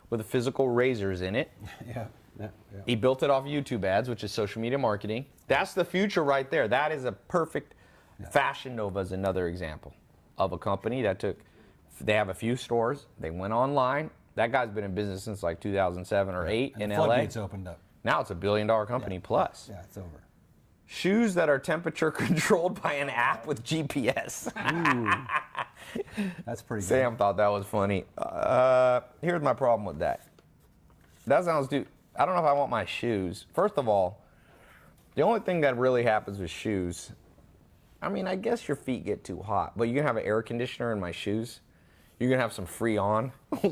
with physical razors in it. yeah, yeah. He built it off YouTube ads, which is social media marketing. That's the future right there. That is a perfect. Fashion Nova is another example of a company that they have a few stores. They went online. That guy's been in business since like 2007 or 8 And in the LA. floodgates opened up. Now it's a $1 billion company plus. Yeah, it's over. Shoes that are temperature controlled by an app with GPS. That's pretty good. Sam thought that was funny. Here's my problem with that. That sounds I don't know if I want my shoes. First of all, the only thing that really happens with shoes, I mean, I guess your feet get too hot, but you can have an air conditioner in my shoes. You can have some Freon, you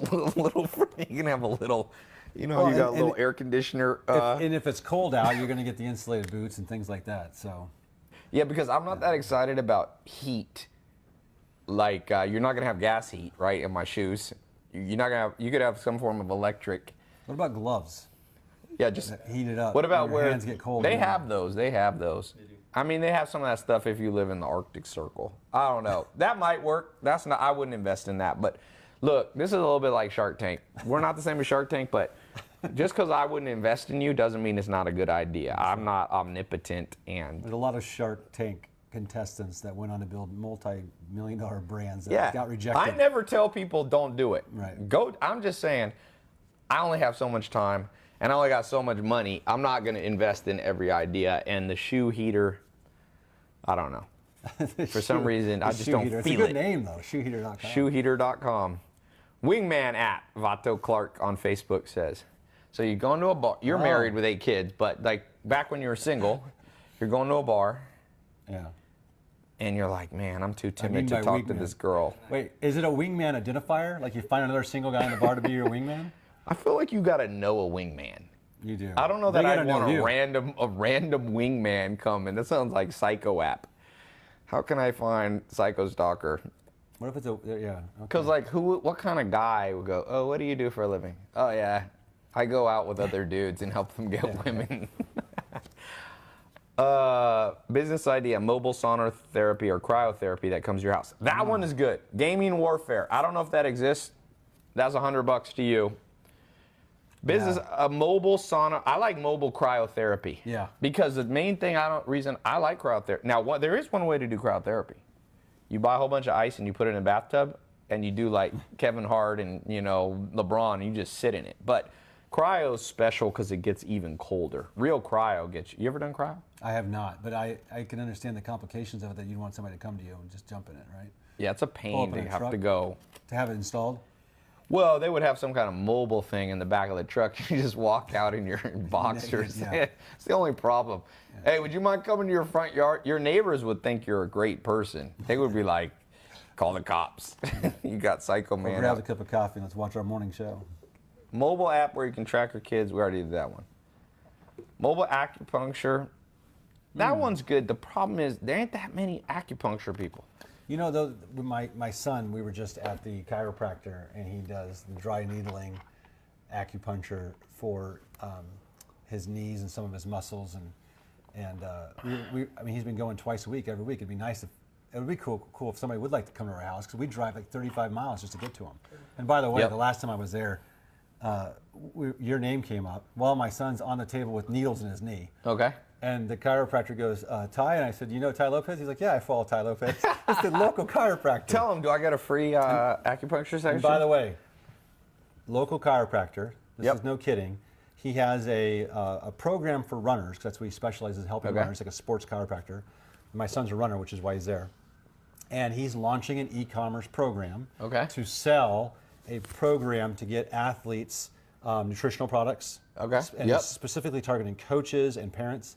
can have a little, you Well, got a little and air conditioner. And if it's cold out, you're going to get the insulated boots and things like that. So, Yeah, because I'm not that excited about heat. Like, you're not gonna have gas heat, right, in my shoes. You're not gonna have. You could have some form of electric. what about gloves? Yeah, just That heat it up. What about your where hands get cold? They and- have those. They have those. I mean, they have some of that stuff if you live in the Arctic Circle. I don't know. That might work. That's not. I wouldn't invest in that. But look, this is a little bit like Shark Tank. We're not the same as Shark Tank, but just because I wouldn't invest in you doesn't mean it's not a good idea. I'm not omnipotent, and There's a lot of Shark Tank contestants that went on to build multi-million-dollar brands that yeah, got rejected. I never tell people don't do it. Right. Go. I'm just saying, I only have so much time, and I only got so much money. I'm not going to invest in every idea. And the shoe heater, I don't know. For some reason, I just don't It's a feel good it. name though, shoeheater.com. Shoeheater.com. Wingman app, Vato Clark on Facebook says. So you go into a bar. You're married with 8 kids, but like back when you were single, you're going to a bar, Yeah. and you're like, man, I'm too mean timid to by talk to wingman. this girl. Wait, is it a wingman identifier? Like you find another single guy in the bar to be your wingman? I feel like you got to know a wingman. You do. I don't know They that gotta I'd know want you. a random wingman coming. That sounds like Psycho app. How can I find Psycho Stalker? What if it's a yeah? Okay. Because like, what kind of guy would go? Oh, what do you do for a living? Oh yeah, I go out with other dudes and help them get women. Business idea: mobile sauna therapy or cryotherapy that comes to your house. That one is good. Gaming warfare. I don't know if that exists. That's $100 to you. Business, a mobile sauna. I like mobile cryotherapy. Yeah. Because the main thing reason I like cryotherapy. Now, there is one way to do cryotherapy. You buy a whole bunch of ice and you put it in a bathtub, and you do like Kevin Hart and LeBron, and you just sit in it. But cryo's special because it gets even colder. Real cryo gets you. You ever done cryo? I have not, but I can understand the complications of it, that you'd want somebody to come to you and just jump in it, right? Yeah, it's a Pull pain up in to a have truck? to go. To have it installed. Well, they would have some kind of mobile thing in the back of the truck. You just walk out in your boxers. Yeah. It's the only problem. Hey, would you mind coming to your front yard? Your neighbors would think you're a great person. They would be like, call the cops. You got Psycho Or Man grab a out. cup of coffee and let's watch our morning show. Mobile app where you can track your kids. We already did that one. Mobile acupuncture. That one's good. The problem is there ain't that many acupuncture people. You know, though, my son, we were just at the chiropractor, and he does the dry needling acupuncture for his knees and some of his muscles, and I mean, he's been going twice a week, every week. It'd be nice if it would be cool if somebody would like to come to our house, because we drive like 35 miles just to get to him. And by the way, Yep. the last time I was there, your name came up while my son's on the table with needles in his knee. Okay. And the chiropractor goes, Ty? And I said, you know Ty Lopez? He's like, yeah, I follow Ty Lopez. It's the local chiropractor. Tell them, do I get a free acupuncture section? And by the way, local chiropractor, this Yep. is no kidding, he has a program for runners, 'cause that's what he specializes in helping Okay. runners, like a sports chiropractor. My son's a runner, which is why he's there. And he's launching an e-commerce program Okay. to sell a program to get athletes nutritional products. Okay. And Yep. he's specifically targeting coaches and parents,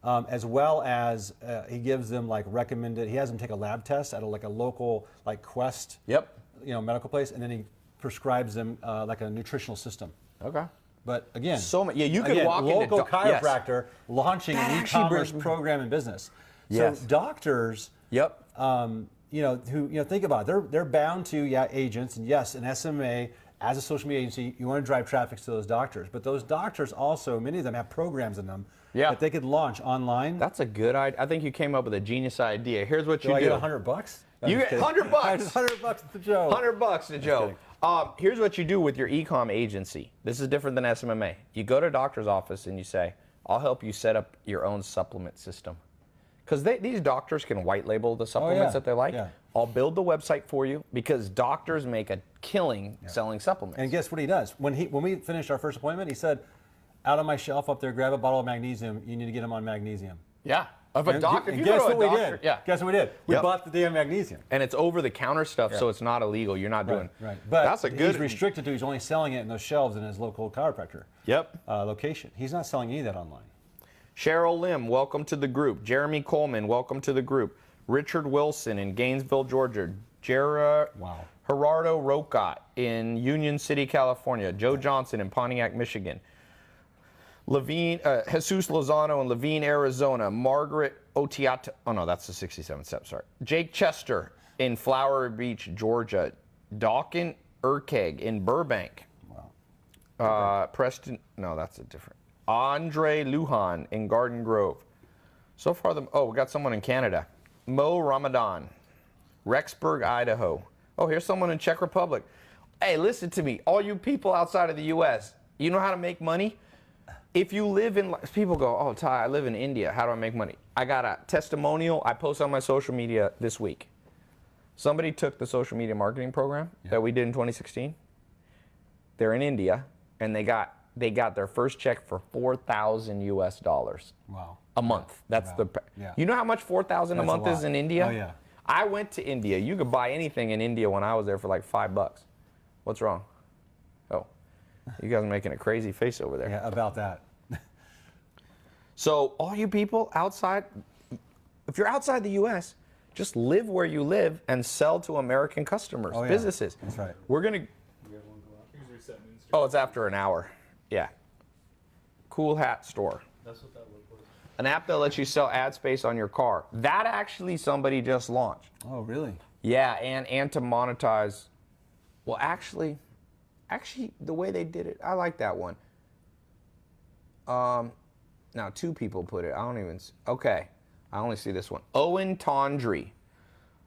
as well as he gives them like recommended. He has them take a lab test at a local like Quest, Yep. medical place, and then he prescribes them like a nutritional system. Okay. But again, Yeah, you could walk into local yes. chiropractor launching That an actually e-commerce brings- program and business. Yes. So doctors, Yep. who think about it, they're bound to agents, and yes, an SMA as a social media agency, you want to drive traffic to those doctors. But those doctors also, many of them have programs in them that they could launch online. That's a good idea. I think you came up with a genius idea. Here's what you I do. get $100? You get $100 bucks. $100 to Joe. $100 to Joe. Here's what you do with your Ecomm agency. This is different than SMMA. You go to a doctor's office and you say, I'll help you set up your own supplement system. Because these doctors can white label the supplements that they like. Yeah. I'll build the website for you because doctors make a killing selling supplements. And guess what he does? When we finished our first appointment, he said, out on my shelf up there, grab a bottle of magnesium. You need to get him on magnesium. Yeah. If a doctor, if you guess go to what a doctor, we did? yeah. Guess what we did? We bought the damn magnesium. And it's over the counter stuff, so it's not illegal. You're not doing. Right. But that's a good. He's restricted to. He's only selling it in those shelves in his local chiropractor. Location. He's not selling any of that online. Cheryl Lim, welcome to the group. Jeremy Coleman, welcome to the group. Richard Wilson in Gainesville, Georgia. Gerardo Rocott in Union City, California. Joe Johnson in Pontiac, Michigan. Jesus Lozano in Levine, Arizona. Margaret Otiata. Oh, no, that's the 67 step, sorry. Jake Chester in Flowery Beach, Georgia. Dawkin Urkeg in Burbank. Wow. Preston. No, that's a different. Andre Lujan in Garden Grove. So far, we got someone in Canada. Mo Ramadan. Rexburg, Idaho. Oh, here's someone in Czech Republic. Hey, listen to me. All you people outside of the U.S., you know how to make money? If you live in, people go, oh, Ty, I live in India. How do I make money? I got a testimonial I posted on my social media this week. Somebody took the social media marketing program that we did in 2016. They're in India, and they got their first check for $4,000 US. Wow. A month. That's You know how much 4,000 a month is in India? Oh, yeah. I went to India. You could buy anything in India when I was there for like $5. What's wrong? Oh, you guys are making a crazy face over there. Yeah, about that. So all you people outside, if you're outside the U.S., just live where you live and sell to American customers, businesses. That's right. We're going to... Oh, it's after an hour. Yeah. Cool Hat Store. That's what that looked like. An app that lets you sell ad space on your car. That actually somebody just launched. Oh, really? Yeah, and to monetize. Well, actually, the way they did it, I like that one. Now, 2 people put it. I don't even. Okay, I only see this one. Owen Tondry.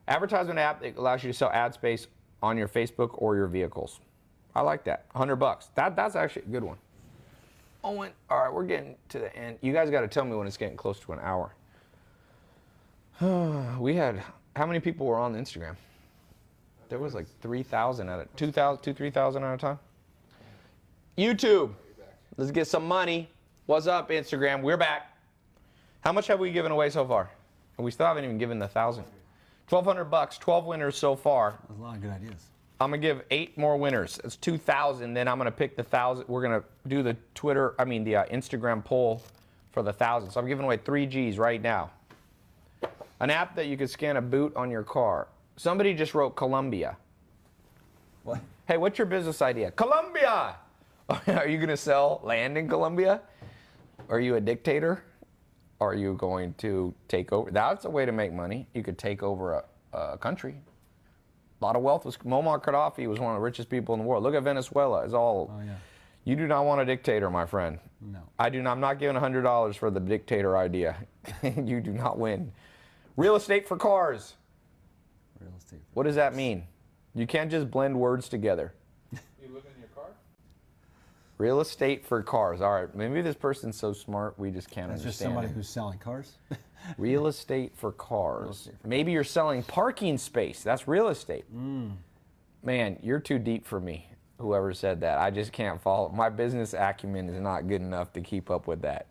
Advertisement app that allows you to sell ad space on your Facebook or your vehicles. I like that. $100. That's actually a good one. Owen, all right, we're getting to the end. You guys got to tell me when it's getting close to an hour. We had, how many people were on Instagram? There was like 3,000 at it. 2,000, 3,000 at a time. YouTube, let's get some money. What's up, Instagram? We're back. How much have we given away so far? And we still haven't even given the 1,000. $1,200, 12 winners so far. That's a lot of good ideas. I'm gonna give 8 more winners. It's 2,000. Then I'm gonna pick the 1,000. We're gonna do the Instagram poll for the 1,000. So I'm giving away 3 Gs right now. An app that you could scan a boot on your car. Somebody just wrote Colombia. What? Hey, what's your business idea? Colombia. Are you gonna sell land in Colombia? Are you a dictator? Are you going to take over? That's a way to make money. You could take over a country. A lot of wealth was Muammar Gaddafi was one of the richest people in the world. Look at Venezuela. It's all. Oh, yeah. You do not want a dictator, my friend. No. I do not. I'm not giving $100 for the dictator idea. You do not win. Real estate for cars. Real estate. What does that mean? You can't just blend words together. You live in your car? Real estate for cars. All right. Maybe this person's so smart we just can't That's understand. just somebody him. who's selling cars. Real estate for cars. estate for Maybe you're selling parking space. That's real estate. Man, you're too deep for me, whoever said that. I just can't follow. My business acumen is not good enough to keep up with that.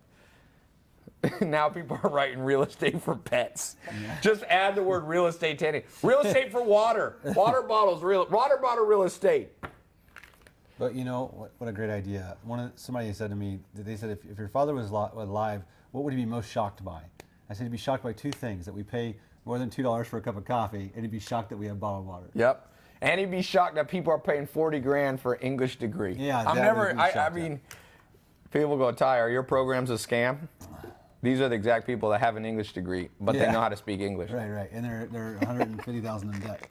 Now people are writing real estate for pets. Yeah. Just add the word real estate to anything. Real estate for water. Water bottles, water bottle real estate. But you know, what a great idea. Somebody said to me, they said, if your father was alive, what would he be most shocked by? I said he'd be shocked by 2 things, that we pay more than $2 for a cup of coffee, and he'd be shocked that we have bottled water. Yep. And he'd be shocked that people are paying 40 grand for an English degree. Yeah, I'm that never. would be I shocked, mean, people go, Ty, are your programs a scam? These are the exact people that have an English degree, but they Yeah. know how to speak English. Right. And they're 150,000 in debt.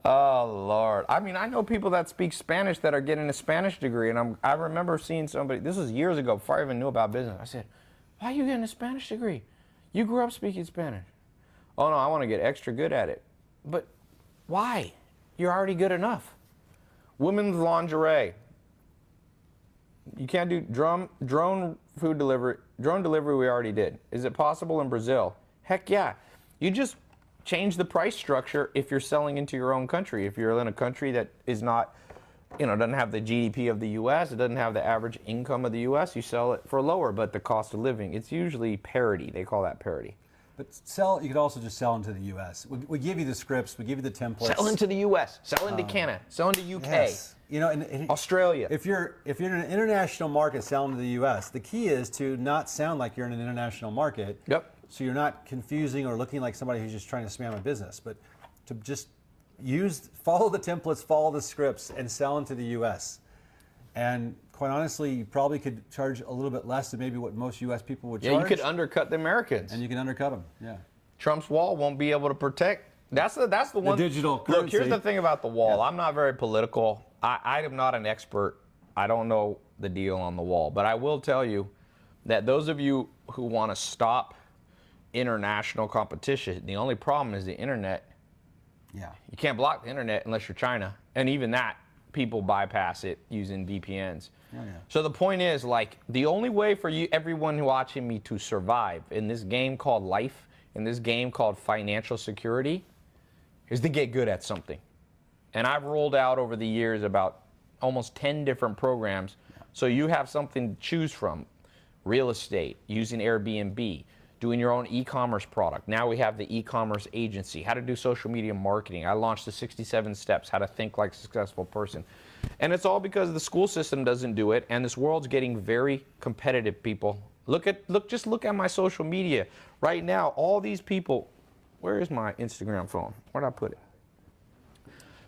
Oh Lord! I mean, I know people that speak Spanish that are getting a Spanish degree, and I remember seeing somebody. This was years ago, before I even knew about business. I said, "Why are you getting a Spanish degree? You grew up speaking Spanish." Oh no, I want to get extra good at it. But why? You're already good enough. Women's lingerie. You can't do drone food delivery. Drone delivery we already did. Is it possible in Brazil? Heck yeah. You just change the price structure if you're selling into your own country. If you're in a country that is not, doesn't have the GDP of the U.S., it doesn't have the average income of the U.S., you sell it for lower, but the cost of living, it's usually parity. They call that parity. But you could also just sell into the U.S. We give you the scripts, we give you the templates. Sell into the U.S., sell into Canada, sell into UK, Yes. And Australia. If you're in an international market selling to the U.S., the key is to not sound like you're in an international market. Yep. So you're not confusing or looking like somebody who's just trying to spam a business, but to just follow the templates, follow the scripts, and sell into the U.S. And quite honestly, you probably could charge a little bit less than maybe what most U.S. people would charge. Yeah, you could undercut the Americans. And you can undercut them. Yeah. Trump's wall won't be able to protect. That's the one. digital Look, currency. here's the thing about the wall. I'm not very political. I am not an expert. I don't know the deal on the wall. But I will tell you that those of you who want to stop international competition, the only problem is the internet. Yeah. You can't block the internet unless you're China. And even that, people bypass it using VPNs. Oh, yeah. So the point is, the only way for everyone watching me to survive in this game called life, in this game called financial security, is to get good at something. And I've rolled out over the years about almost 10 different programs. So you have something to choose from. Real estate, using Airbnb, doing your own e-commerce product. Now we have the e-commerce agency, how to do social media marketing. I launched the 67 steps, how to think like a successful person. And it's all because the school system doesn't do it, and this world's getting very competitive, people. Just look at my social media. Right now, all these people, where is my Instagram phone? Where'd I put it?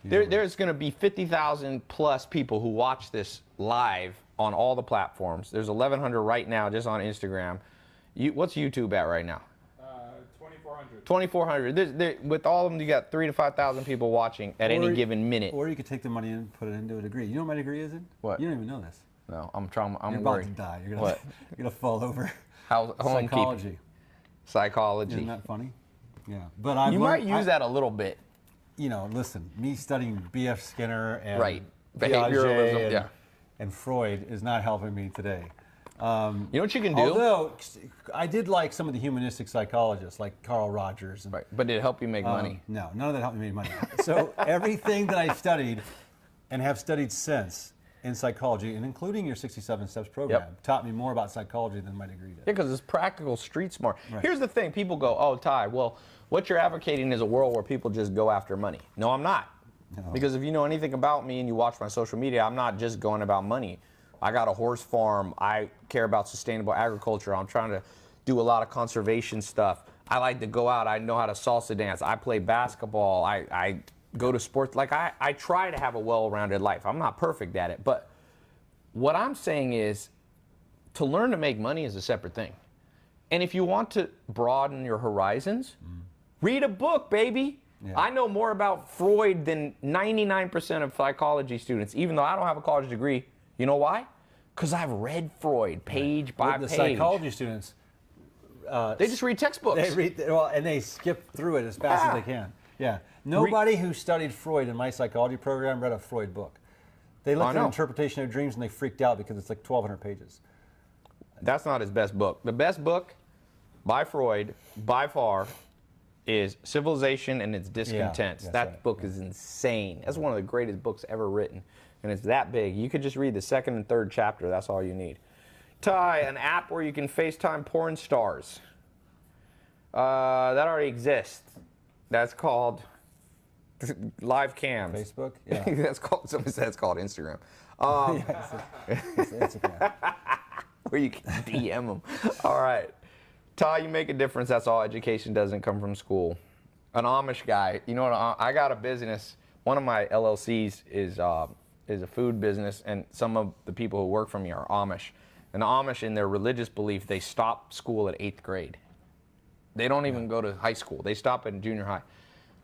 There's going to be 50,000 plus people who watch this live on all the platforms. There's 1,100 right now just on Instagram. What's YouTube at right now? 2,400. 2,400. With all of them, you got 3,000 to 5,000 people watching at any given minute. Or you could take the money and put it into a degree. You know what my degree is in? What? You don't even know this. No, I'm You're worried. about to die. You're What? gonna fall over. Homekeeping. Psychology. Psychology. Isn't that funny? Yeah. But I've You learned, might use that a little bit. Listen, me studying B.F. Skinner and Right. Piaget Behavioralism, yeah. and Freud is not helping me today. You know what you can do? Although I did like some of the humanistic psychologists, like Carl Rogers. And, Right. But did it help you make money? No, none of that helped me make money. So everything that I studied and have studied since in psychology, and including your 67 Steps program, taught me more about psychology than my degree did. Yeah, because it's practical, street smart. Right. Here's the thing. People go, oh, Ty, well, what you're advocating is a world where people just go after money. No, I'm not. No. Because if you know anything about me and you watch my social media, I'm not just going about money. I got a horse farm. I care about sustainable agriculture. I'm trying to do a lot of conservation stuff. I like to go out. I know how to salsa dance. I play basketball. I go to sports. I try to have a well-rounded life. I'm not perfect at it. But what I'm saying is to learn to make money is a separate thing. And if you want to broaden your horizons, read a book, baby. Yeah. I know more about Freud than 99% of psychology students, even though I don't have a college degree. You know why? Because I've read Freud page by the page. psychology students, they just read textbooks. And they skip through it as fast as they can. Yeah. Nobody who studied Freud in my psychology program read a Freud book. They looked at Interpretation of Dreams and they freaked out because it's like 1,200 pages. That's not his best book. The best book by Freud, by far, is Civilization and Its Discontents. That book is insane. That's one of the greatest books ever written. And it's that big. You could just read the second and third chapter. That's all you need. Ty, an app where you can FaceTime porn stars. That already exists. That's called live cams. Facebook? Yeah. Somebody said it's called Instagram. It's Instagram. Where you can DM them. All right. Ty, you make a difference. That's all. Education doesn't come from school. An Amish guy. You know what? I got a business. one of my LLCs is a food business, and some of the people who work for me are Amish. And the Amish, in their religious belief, they stop school at 8th grade. They don't even go to high school. They stop in junior high.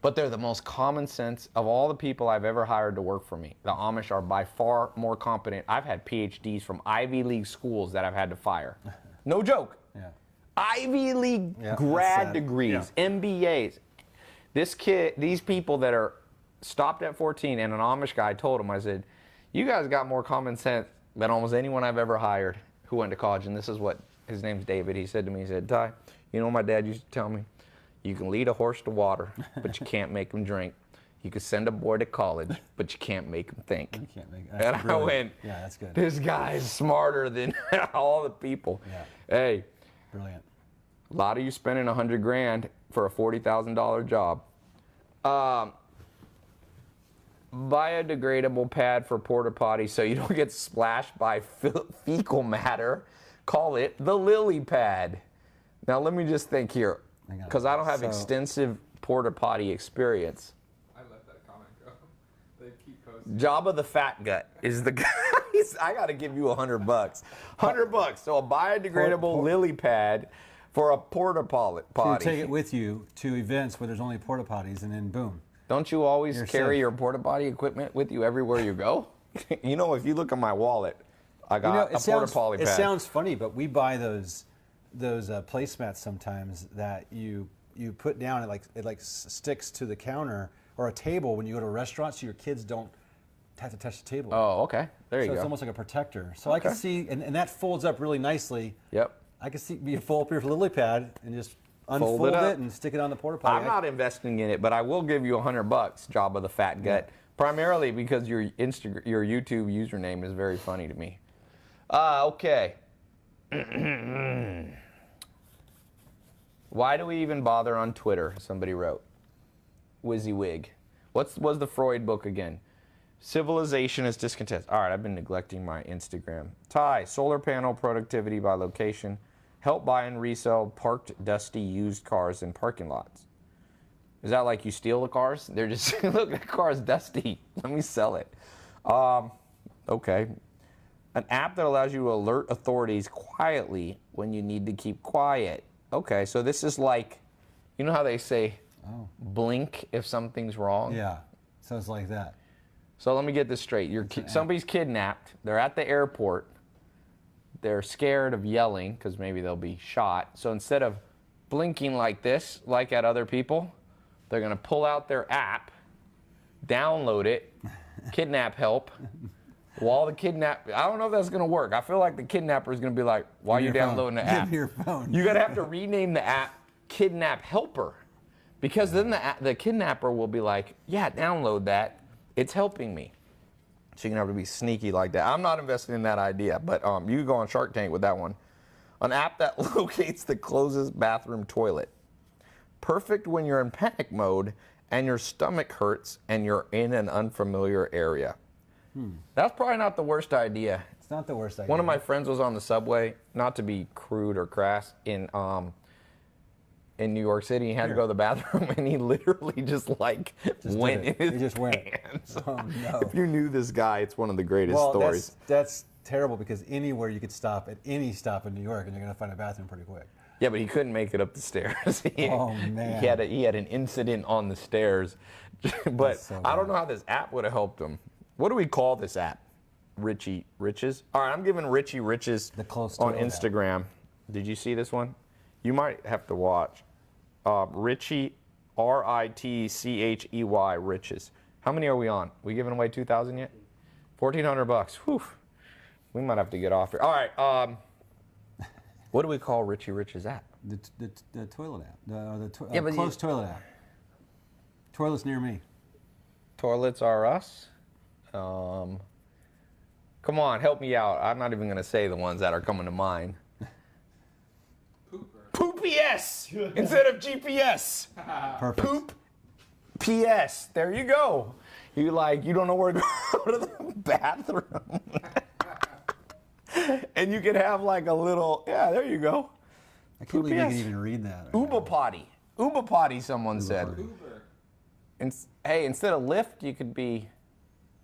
But they're the most common sense of all the people I've ever hired to work for me. The Amish are by far more competent. I've had PhDs from Ivy League schools that I've had to fire. No joke. Yeah. Ivy League Yeah, that's grad sad. degrees, Yeah. MBAs. These people that are stopped at 14, and an Amish guy told him, I said, you guys got more common sense than almost anyone I've ever hired who went to college. And this is what, his name's David, he said to me, he said, Ty, you know what my dad used to tell me? You can lead a horse to water, but you can't make him drink. You can send a boy to college, but you can't make him think. You can't make. And I went, yeah, that's good. this guy's smarter than all the people. Yeah. Hey, Brilliant. a lot of you spending $100 grand for a $40,000 job. Biodegradable pad for porta potty so you don't get splashed by fecal matter. Call it the lily pad. Now let me just think here, because I don't have extensive porta potty experience. I let that comment go. They keep posting. Jabba the Fat Gut is the guy. I got to give you $100. $100. So a biodegradable lily pad for a porta potty. So you take it with you to events where there's only porta potties, and then boom. Don't you always You're carry safe. your porta potty equipment with you everywhere you go? You know, if you look at my wallet, I got a porta potty pad. It sounds funny, but we buy those placemats sometimes that you put down. It like sticks to the counter or a table when you go to a restaurant, so your kids don't have to touch the table. Oh, okay. There you So go. it's almost like a protector. So I can see, and that folds up really nicely. Yep. I can see you fold up your lily pad and just unfold it up. it and stick it on the porta potty. I'm not investing in it, but I will give you $100, Jabba the Fat Gut, primarily because your YouTube username is very funny to me. Okay. Why do we even bother on Twitter? Somebody wrote. WYSIWYG. What was the Freud book again? Civilization is discontent. All right, I've been neglecting my Instagram. Ty, solar panel productivity by location. Help buy and resell parked dusty used cars in parking lots. Is that like you steal the cars? They're just, look, that car's dusty. Let me sell it. Okay. An app that allows you to alert authorities quietly when you need to keep quiet. Okay, so this is like, you know how they say, blink if something's wrong? Yeah. So it's like that. So let me get this straight. Somebody's kidnapped. They're at the airport. They're scared of yelling because maybe they'll be shot. So instead of blinking like this, like at other people, they're going to pull out their app, download it, kidnap help. While the I don't know if that's going to work. I feel like the kidnapper is going to be like, why are you downloading the app? Give me your phone. You're going to have to rename the app Kidnap Helper. Because then the kidnapper will be like, yeah, download that. It's helping me. So you're going to have to be sneaky like that. I'm not investing in that idea, but you can go on Shark Tank with that one. An app that locates the closest bathroom toilet. Perfect when you're in panic mode and your stomach hurts and you're in an unfamiliar area. That's probably not the worst idea. It's not the worst idea. One of my friends was on the subway, not to be crude or crass, in New York City. He had to go to the bathroom, and he literally just went in his He just went. pants. Oh, no. If you knew this guy, it's one of the greatest Well, stories. that's terrible because anywhere you could stop at any stop in New York, and you're going to find a bathroom pretty quick. Yeah, but he couldn't make it up the stairs. Oh, man. He had an incident on the stairs. But so I don't bad. know how this app would have helped him. What do we call this app? Richie Riches? All right, I'm giving Richie Riches The close on toilet app. Instagram. Did you see this one? You might have to watch. Richie, Ritchey, Riches. How many are we on? We giving away 2,000 yet? $1,400. Whew. We might have to get off here. All right. What do we call Richie Riches app? The toilet app. Yeah, but close toilet app. Toilets near me. Toilets are us. Come on, help me out. I'm not even going to say the ones that are coming to mind. Pooper. Poop-PS instead of GPS. Perfect. Poop PS. There you go. You don't know where to go to the bathroom. And you can have like a little, yeah, there you go. I can't believe you Poop can yes. even read that. Uba potty. Uba potty, someone said. Uber. Hey, instead of Lyft, you could be.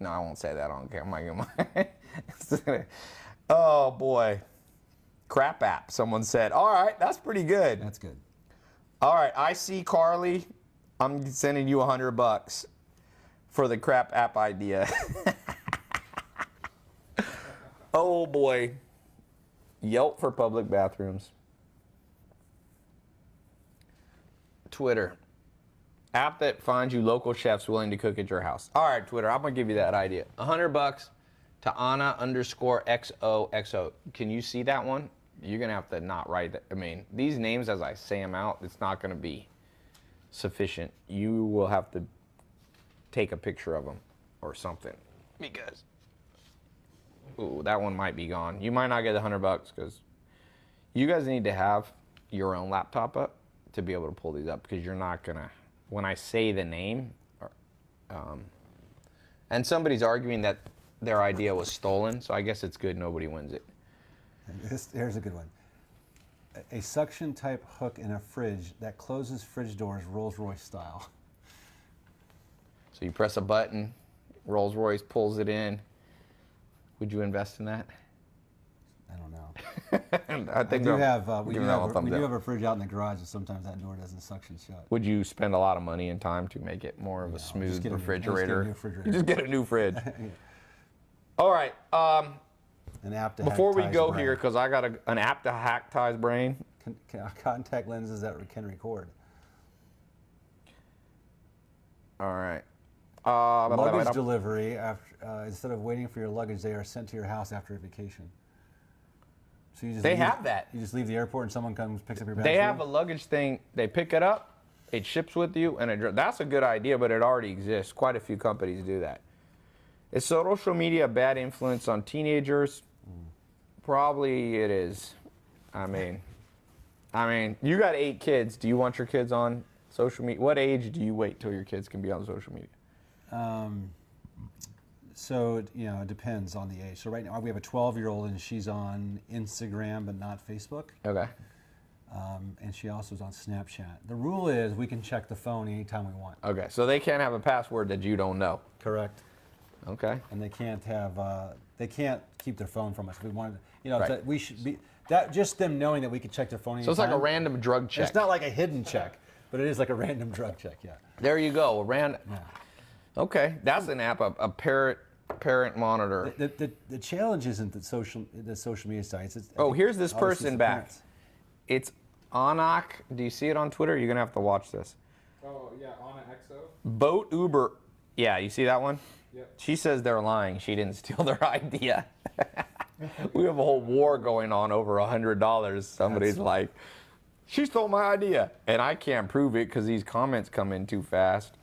No, I won't say that on camera. Oh boy, crap app. Someone said. All right, that's pretty good. That's good. All right, I see Carly. I'm sending you $100 for the crap app idea. Oh boy, Yelp for public bathrooms. Twitter. App that finds you local chefs willing to cook at your house. All right, Twitter, I'm gonna give you that idea. $100 to Anna_XOXO. Can you see that one? You're gonna have to not write that. I mean, these names as I say them out, it's not gonna be sufficient. You will have to take a picture of them or something. Because, ooh, that one might be gone. You might not get $100 because you guys need to have your own laptop up to be able to pull these up because you're not gonna. When I say the name, and somebody's arguing that their idea was stolen, so I guess it's good nobody wins it. Here's a good one. A suction type hook in a fridge that closes fridge doors Rolls-Royce style. So you press a button, Rolls-Royce pulls it in. Would you invest in that? I don't know. I think we do have a fridge out in the garage, and sometimes that door doesn't suction shut. Would you spend a lot of money and time to make it more of a smooth refrigerator? You just get a new fridge. All right. An app to Before we hack go Ty's here, brain. because I got an app to hack Ty's brain. Contact lenses that can record. All right. Luggage delivery. Instead of waiting for your luggage, they are sent to your house after a vacation. So you just have that. You just leave the airport and someone comes picks up your bag. They have a luggage thing. They pick it up, it ships with you, and that's a good idea, but it already exists. Quite a few companies do that. Is social media a bad influence on teenagers? Probably it is. I mean, you got 8 kids. Do you want your kids on social media? What age do you wait till your kids can be on social media? So it depends on the age. So right now we have a 12-year-old and she's on Instagram but not Facebook. Okay. And she also is on Snapchat. The rule is we can check the phone anytime we want. Okay. So they can't have a password that you don't know. Correct. Okay. And they can't keep their phone from us. We wanted, Right. that we should be that just them knowing that we could check their phone anytime. So it's like a random drug check. It's not like a hidden check, but it is like a random drug check. Yeah. There you go. A random. Yeah. Okay, that's an app. A parent monitor. The challenge isn't the social media sites. Here's this obviously person it's the back. parents. It's Anak. Do you see it on Twitter? You're gonna have to watch this. Oh yeah, Anna XO. Boat Uber. Yeah, you see that one? Yep. She says they're lying. She didn't steal their idea. We have a whole war going on over $100. Somebody's like, she stole my idea, and I can't prove it because these comments come in too fast.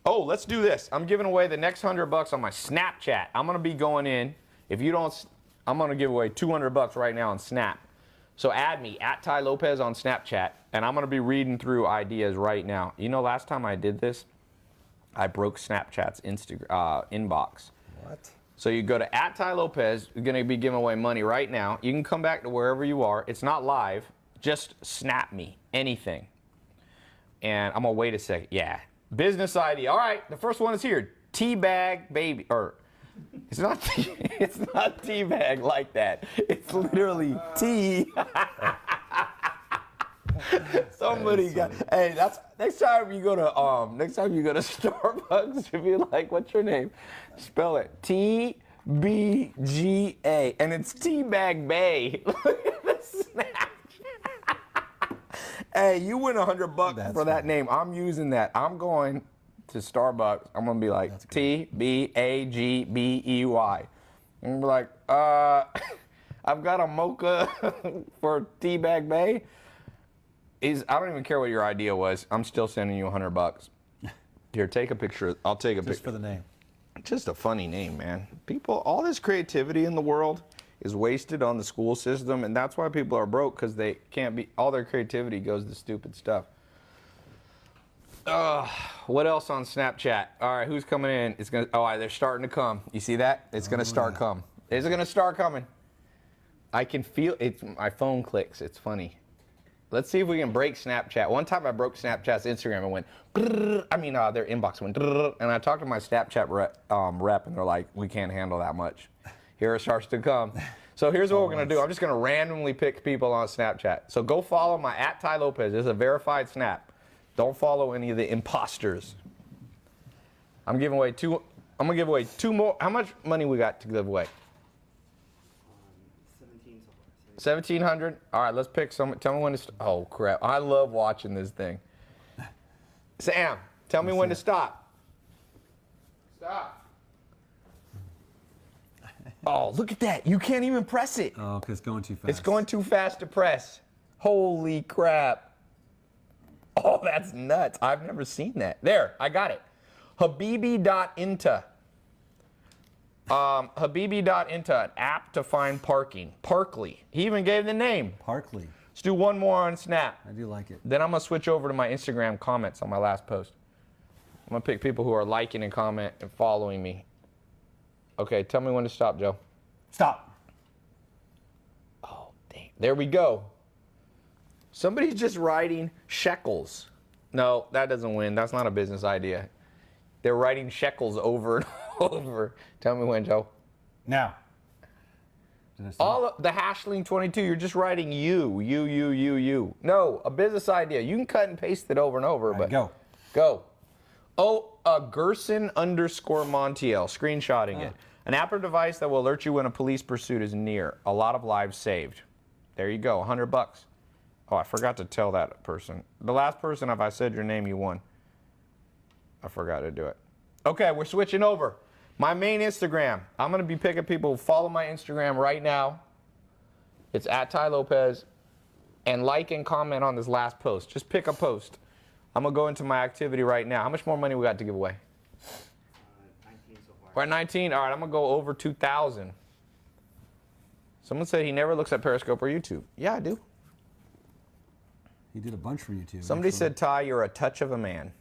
Oh, let's do this. I'm giving away the next $100 on my Snapchat. I'm gonna be going in. If you don't, I'm gonna give away $200 right now on Snap. So add me at Ty Lopez on Snapchat, and I'm gonna be reading through ideas right now. You know, last time I did this, I broke Snapchat's inbox. What? So you go to at Ty Lopez. You're gonna be giving away money right now. You can come back to wherever you are. It's not live. Just snap me anything. And I'm gonna wait a second. Yeah. Business idea. All right, the first one is here. Teabag baby, or it's not teabag like that. It's literally tea. Somebody got. Hey, that's next time you go to Starbucks, you'll be like, "What's your name?" Spell it TBGA, and it's Teabag Bay. Look at the snap. Hey, you win $100 for that name. I'm using that. I'm going to Starbucks. I'm gonna be like TBAGBEY. And be like, I've got a mocha for Teabag Bay. I don't even care what your idea was. I'm still sending you $100. Here, take a picture. I'll take a picture. Just for the name. Just a funny name, man. People, all this creativity in the world is wasted on the school system, and that's why people are broke, because they can't be. All their creativity goes to stupid stuff. What else on Snapchat? All right, who's coming in? It's gonna. Oh, they're starting to come. You see that? It's gonna start come. It's gonna start coming. I can feel it. My phone clicks. It's funny. Let's see if we can break Snapchat. One time I broke Snapchat's Instagram and went, their inbox went, and I talked to my Snapchat rep, and they're like, we can't handle that much. Here it starts to come. So here's what we're going to do. I'm just going to randomly pick people on Snapchat. So go follow my @TyLopez. This is a verified Snap. Don't follow any of the imposters. I'm giving away two. I'm going to give away 2 more. How much money we got to give away? 17 so far. 1,700. All right, let's pick some. Tell me when to. Oh crap! I love watching this thing. Sam, tell me when to stop. Stop. Oh, look at that! You can't even press it. Oh, because it's going too fast. It's going too fast to press. Holy crap! Oh, that's nuts! I've never seen that. There, I got it. Habibi.inta. Habibi.inta, an app to find parking. Parkly. He even gave the name. Parkley. Let's do one more on Snap. I do like it. Then I'm going to switch over to my Instagram comments on my last post. I'm going to pick people who are liking and comment and following me. Okay, tell me when to stop, Joe. Stop. Oh, dang. There we go. Somebody's just writing shekels. No, that doesn't win. That's not a business idea. They're writing shekels over and over. Tell me when, Joe. Now. All of the hashling 22, you're just writing you. No, a business idea. You can cut and paste it over and over, All but right, go. Oh, Gerson _Montiel, screenshotting it. An app or device that will alert you when a police pursuit is near. A lot of lives saved. There you go, $100. Oh, I forgot to tell that person. The last person, if I said your name, you won. I forgot to do it. Okay, we're switching over. My main Instagram. I'm going to be picking people who follow my Instagram right now. It's @TyLopez. And like and comment on this last post. Just pick a post. I'm going to go into my activity right now. How much more money we got to give away? 19 so far. We're at 19. All right, I'm going to go over 2,000. Someone said he never looks at Periscope or YouTube. Yeah, I do. He did a bunch for YouTube. Somebody actually. said, Ty, you're a touch of a man.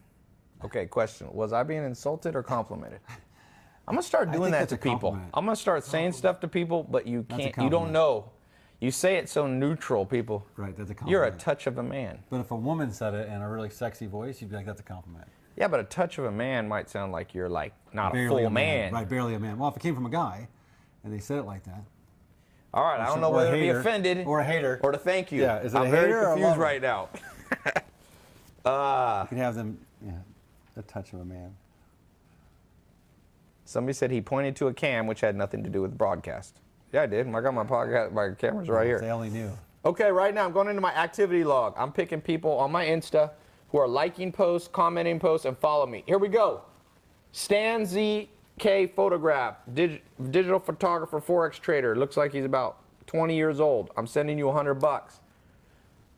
Okay, question. Was I being insulted or complimented? I'm going to start doing think that that's to a people. compliment. I'm going to start saying stuff to people, but you That's a can't, you don't compliment. know. You say it so neutral, people. Right, that's a compliment. You're a touch of a man. But if a woman said it in a really sexy voice, you'd be like, that's a compliment. Yeah, but a touch of a man might sound like you're like not Barely a full man. Right, barely a man. Well, if it came from a guy and they said it like that. All right, I don't know Or a whether to be hater. offended Or a hater. or to thank you. Yeah, is it I'm a very hater or a confused lover? right now. You can have them, a touch of a man. Somebody said he pointed to a cam, which had nothing to do with the broadcast. Yeah, I did. I got my podcast, my camera's right here. They only knew. Okay, right now I'm going into my activity log. I'm picking people on my Insta who are liking posts, commenting posts, and follow me. Here we go. Stan ZK Photograph, digital photographer, Forex trader. Looks like he's about 20 years old. I'm sending you $100.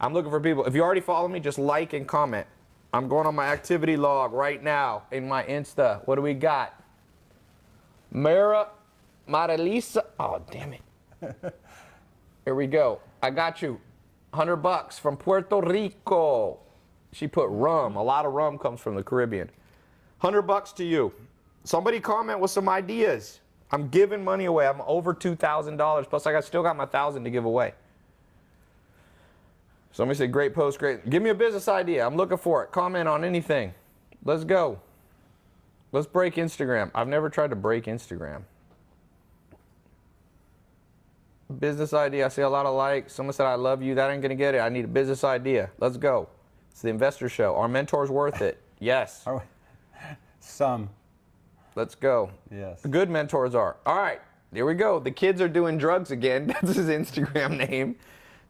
I'm looking for people. If you already follow me, just like and comment. I'm going on my activity log right now in my Insta. What do we got? Marilisa. Oh, damn it. Here we go. I got you. $100 from Puerto Rico. She put rum. A lot of rum comes from the Caribbean. $100 to you. Somebody comment with some ideas. I'm giving money away. I'm over $2,000. Plus, still got my 1,000 to give away. Somebody said, great post, great. Give me a business idea. I'm looking for it. Comment on anything. Let's go. Let's break Instagram. I've never tried to break Instagram. Business idea. I see a lot of likes. Someone said, I love you. That ain't going to get it. I need a business idea. Let's go. It's the investor show. Are mentors worth it? Yes. Are we? Some. Let's go. Yes. Good mentors are. All right. Here we go. The kids are doing drugs again. That's his Instagram name.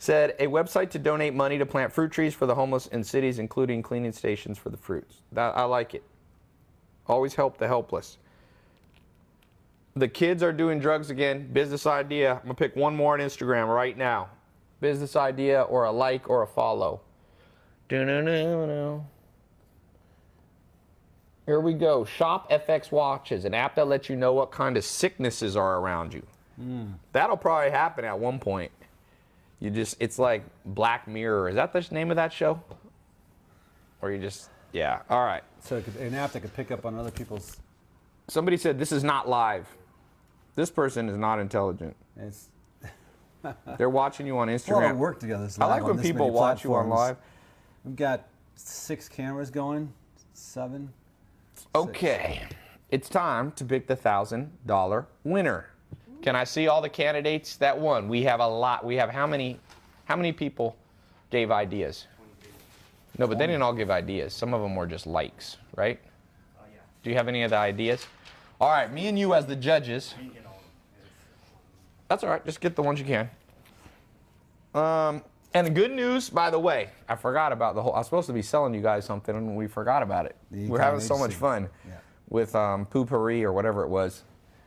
Said, a website to donate money to plant fruit trees for the homeless in cities, including cleaning stations for the fruits. I like it. Always help the helpless. The kids are doing drugs again. Business idea. I'm going to pick one more on Instagram right now. Business idea or a like or a follow. Here we go. Shop FX Watches, an app that lets you know what kind of sicknesses are around you. That'll probably happen at one point. It's like Black Mirror. Is that the name of that show? Or yeah. All right. So an app that could pick up on other people's. Somebody said this is not live. This person is not intelligent. It's They're watching you on A lot of Instagram. work together. I like when people watch you on live. We've got 6 cameras going, 7. Okay, it's time to pick the $1,000 winner. Can I see all the candidates that won? We have a lot. We have how many people gave ideas? 23. No, but they didn't all give ideas. Some of them were just likes, right? Yeah. Do you have any of the ideas? All right, me and you as the judges. I didn't get all of them. That's all right. Just get the ones you can. And the good news, by the way, I forgot about the whole. I was supposed to be selling you guys something, and we forgot about it. We're having so much fun with Poopery or whatever it was.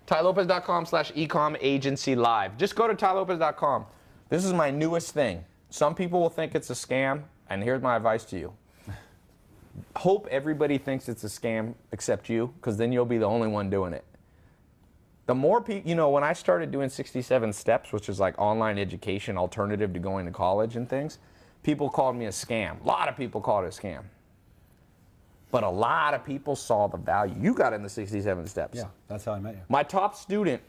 TyLopez.com/Ecomm Agency Live. Just go to TyLopez.com. This is my newest thing. Some people will think it's a scam, and here's my advice to you. Hope everybody thinks it's a scam except you, because then you'll be the only one doing it. The more people, you know, when I started doing 67 Steps, which is like online education alternative to going to college and things, people called me a scam. A lot of people called it a scam. But a lot of people saw the value. You got in the 67 Steps. Yeah, that's how I met you. My top student,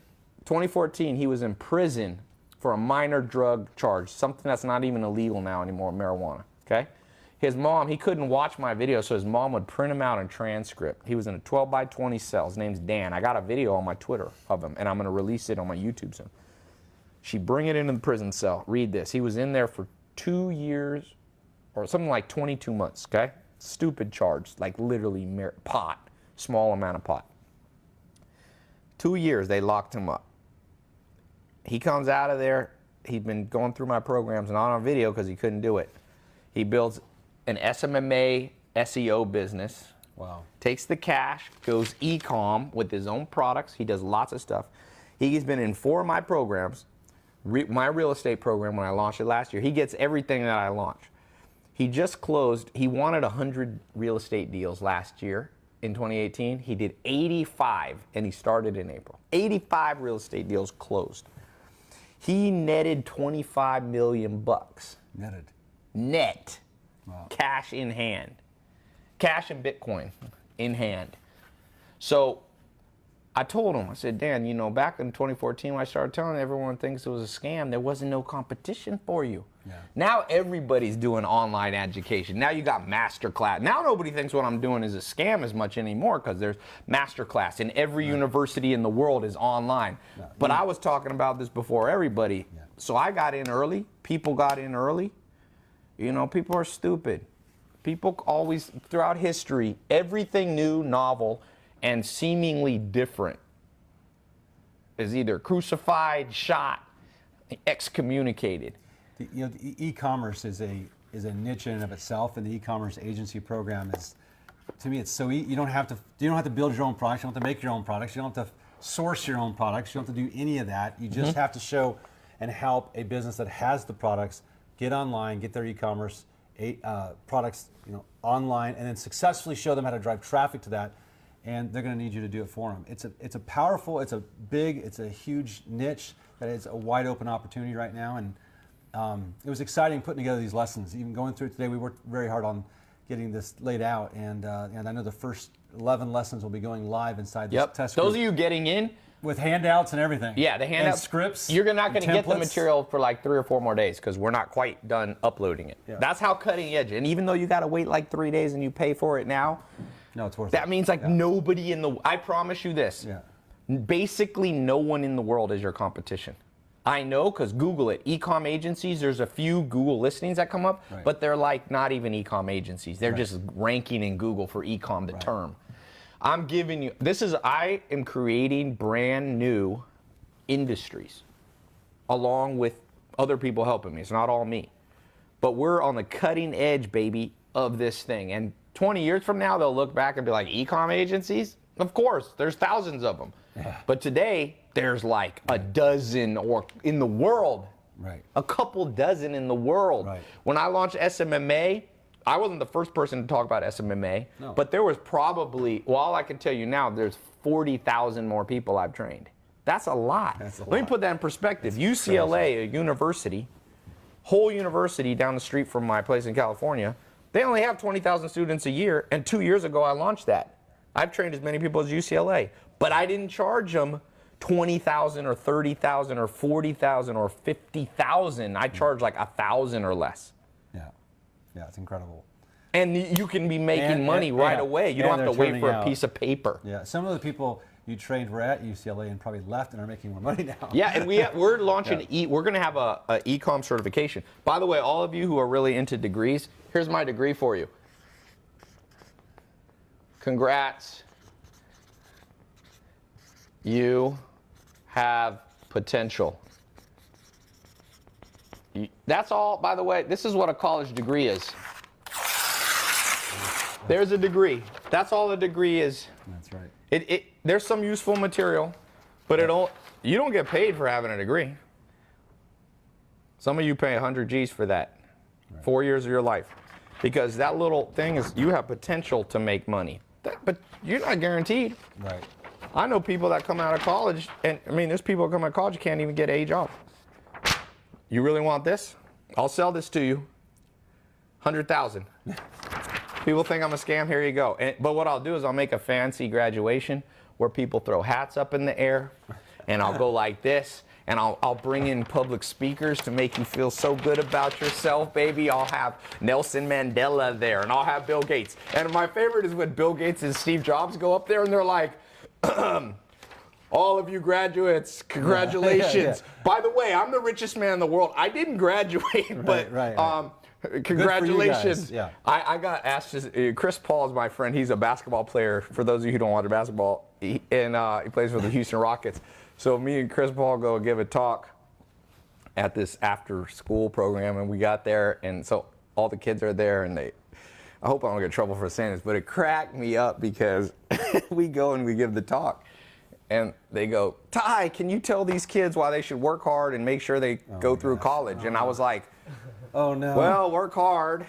2014, he was in prison for a minor drug charge, something that's not even illegal now anymore, marijuana, okay? His mom, he couldn't watch my video, so his mom would print him out in transcript. He was in a 12 by 20 cell. His name's Dan. I got a video on my Twitter of him, and I'm going to release it on my YouTube soon. She bring it into the prison cell. Read this. He was in there for 2 years or something like 22 months, okay? Stupid charge, like literally pot, small amount of pot. 2 years, they locked him up. He comes out of there. He'd been going through my programs, not on video because he couldn't do it. He builds an SMMA SEO business. Wow. Takes the cash, goes Ecomm with his own products. He does lots of stuff. He's been in 4 of my programs, my real estate program when I launched it last year. He gets everything that I launch. He just closed, he wanted 100 real estate deals last year in 2018. He did 85, and he started in April. 85 real estate deals closed. He netted 25 million bucks. Netted. Net. Wow. Cash in hand. Cash and Bitcoin in hand. So I told him, I said, Dan, you know, back in 2014 when I started telling everyone thinks it was a scam, there wasn't no competition for you. Yeah. Now everybody's doing online education. Now you got masterclass. Now nobody thinks what I'm doing is a scam as much anymore because there's masterclass and every university in the world is online. Yeah. But I was talking about this before everybody. Yeah. So I got in early. People got in early. You know, people are stupid. People always, throughout history, everything new, novel, and seemingly different is either crucified, shot, excommunicated. You know, the e-commerce is a niche in and of itself, and the e-commerce agency program is, to me, it's so you don't have to build your own products, you don't have to make your own products, you don't have to source your own products, you don't have to do any of that. You just have to show and help a business that has the products get online, get their e-commerce products, you know, online, and then successfully show them how to drive traffic to that. And they're going to need you to do it for them. It's a powerful, it's a huge niche that is a wide open opportunity right now. And it was exciting putting together these lessons. Even going through it today, we worked very hard on getting this laid out. And I know the first 11 lessons will be going live inside this test group. Those of you getting in, with handouts and everything. yeah, the handouts, and scripts. You're not going to get the templates. material for like 3 or 4 more days because we're not quite done uploading it. Yeah. That's how cutting edge. And even though you got to wait like 3 days and you pay for it now, No, it's worth it. that means like nobody in the. I promise you this. Yeah. Basically, no one in the world is your competition. I know because Google it. Ecomm agencies, there's a few Google listings that come up, Right. but they're like not even Ecomm agencies. They're just ranking in Google for Ecomm, the term. I'm giving you, I am creating brand new industries along with other people helping me. It's not all me. But we're on the cutting edge, baby, of this thing. And 20 years from now, they'll look back and be like, Ecomm agencies? Of course, there's thousands of them. Yeah. But today, there's like a dozen or in the world. Right. A couple dozen in the world. Right. When I launched SMMA, I wasn't the first person to talk about SMMA, No. but there was probably, well, all I can tell you now, there's 40,000 more people I've trained. That's a lot. That's a Let me lot. put that in perspective. UCLA, a university, whole university down the street from my place in California, they only have 20,000 students a year, and 2 years ago I launched that. I've trained as many people as UCLA, but I didn't charge them 20,000 or 30,000 or 40,000 or 50,000. I charge like 1,000 or less. Yeah, yeah, it's incredible. And you can be making money right away. You don't have to wait for a piece of paper. Yeah, some of the people you trained were at UCLA and probably left and are making more money now. Yeah, and we're launching. We're going to have a Ecomm certification. By the way, all of you who are really into degrees, here's my degree for you. Congrats. You have potential. That's all, by the way, this is what a college degree is. There's a degree. That's all a degree is. That's right. There's some useful material, but you don't get paid for having a degree. Some of you pay 100 G's for that. Right. 4 years of your life. Because that little thing is, you have potential to make money. But you're not guaranteed. Right. I know people that come out of college, and I mean, there's people that come out of college can't even get a job. You really want this? I'll sell this to you. 100,000. People think I'm a scam. Here you go. But what I'll do is I'll make a fancy graduation where people throw hats up in the air, and I'll go like this, and I'll bring in public speakers to make you feel so good about yourself, baby. I'll have Nelson Mandela there, and I'll have Bill Gates. And my favorite is when Bill Gates and Steve Jobs go up there, and they're like, all of you graduates, congratulations. By the way, I'm the richest man in the world. I didn't graduate, but congratulations. Yeah. I got asked, Chris Paul is my friend. He's a basketball player, for those of you who don't watch basketball, and he plays for the Houston Rockets. So me and Chris Paul go give a talk at this after-school program, and we got there, and so all the kids are there, and I hope I don't get in trouble for saying this, but it cracked me up because we go and we give the talk, and they go, Ty, can you tell these kids why they should work hard and make sure they go through college? And I was like, oh no. Well, work hard.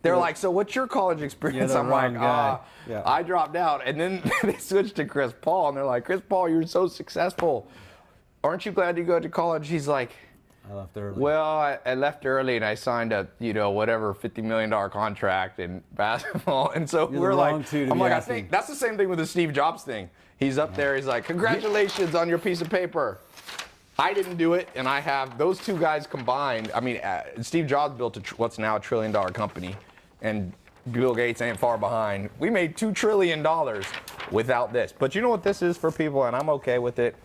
They're like, so what's your college experience? I'm like, I dropped out. And then they switched to Chris Paul, and they're like, Chris Paul, you're so successful. Aren't you glad you go to college? He's like, I left early. Well, I left early, and I signed a, whatever, $50 million contract in basketball. And so we're like, I'm like, I think that's the same thing with the Steve Jobs thing. He's up there, he's like, congratulations on your piece of paper. I didn't do it, and I have those two guys combined. I mean, Steve Jobs built what's now $1 trillion company, and Bill Gates ain't far behind. We made $2 trillion without this. But you know what this is for people, and I'm okay with it.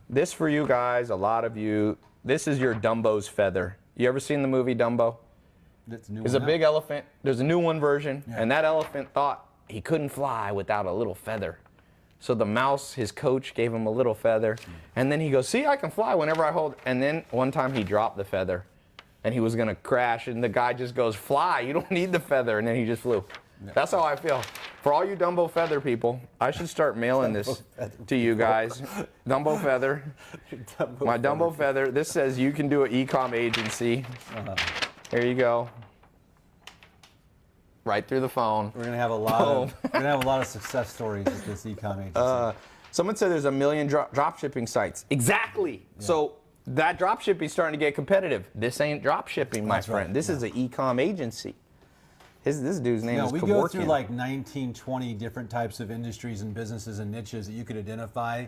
This for you guys, a lot of you, this is your Dumbo's feather. You ever seen the movie Dumbo? There's a big elephant. There's a new one version, and that elephant thought he couldn't fly without a little feather. So the mouse, his coach, gave him a little feather. And then he goes, see, I can fly whenever I hold. And then one time he dropped the feather. And he was going to crash. And the guy just goes, fly. You don't need the feather. And then he just flew. That's how I feel. For all you Dumbo feather people, I should start mailing this to you guys. Dumbo feather. My Dumbo feather. This says you can do an Ecomm agency. Here you go. Right through the phone. We're gonna have a lot of success stories with this Ecomm agency. Someone said there's 1 million drop shipping sites. Exactly. Yeah. So that drop shipping is starting to get competitive. This ain't drop shipping, my friend. Right. This is an Ecomm agency. This dude's name is Kevorkian. We go through like 19, 20 different types of industries and businesses and niches that you could identify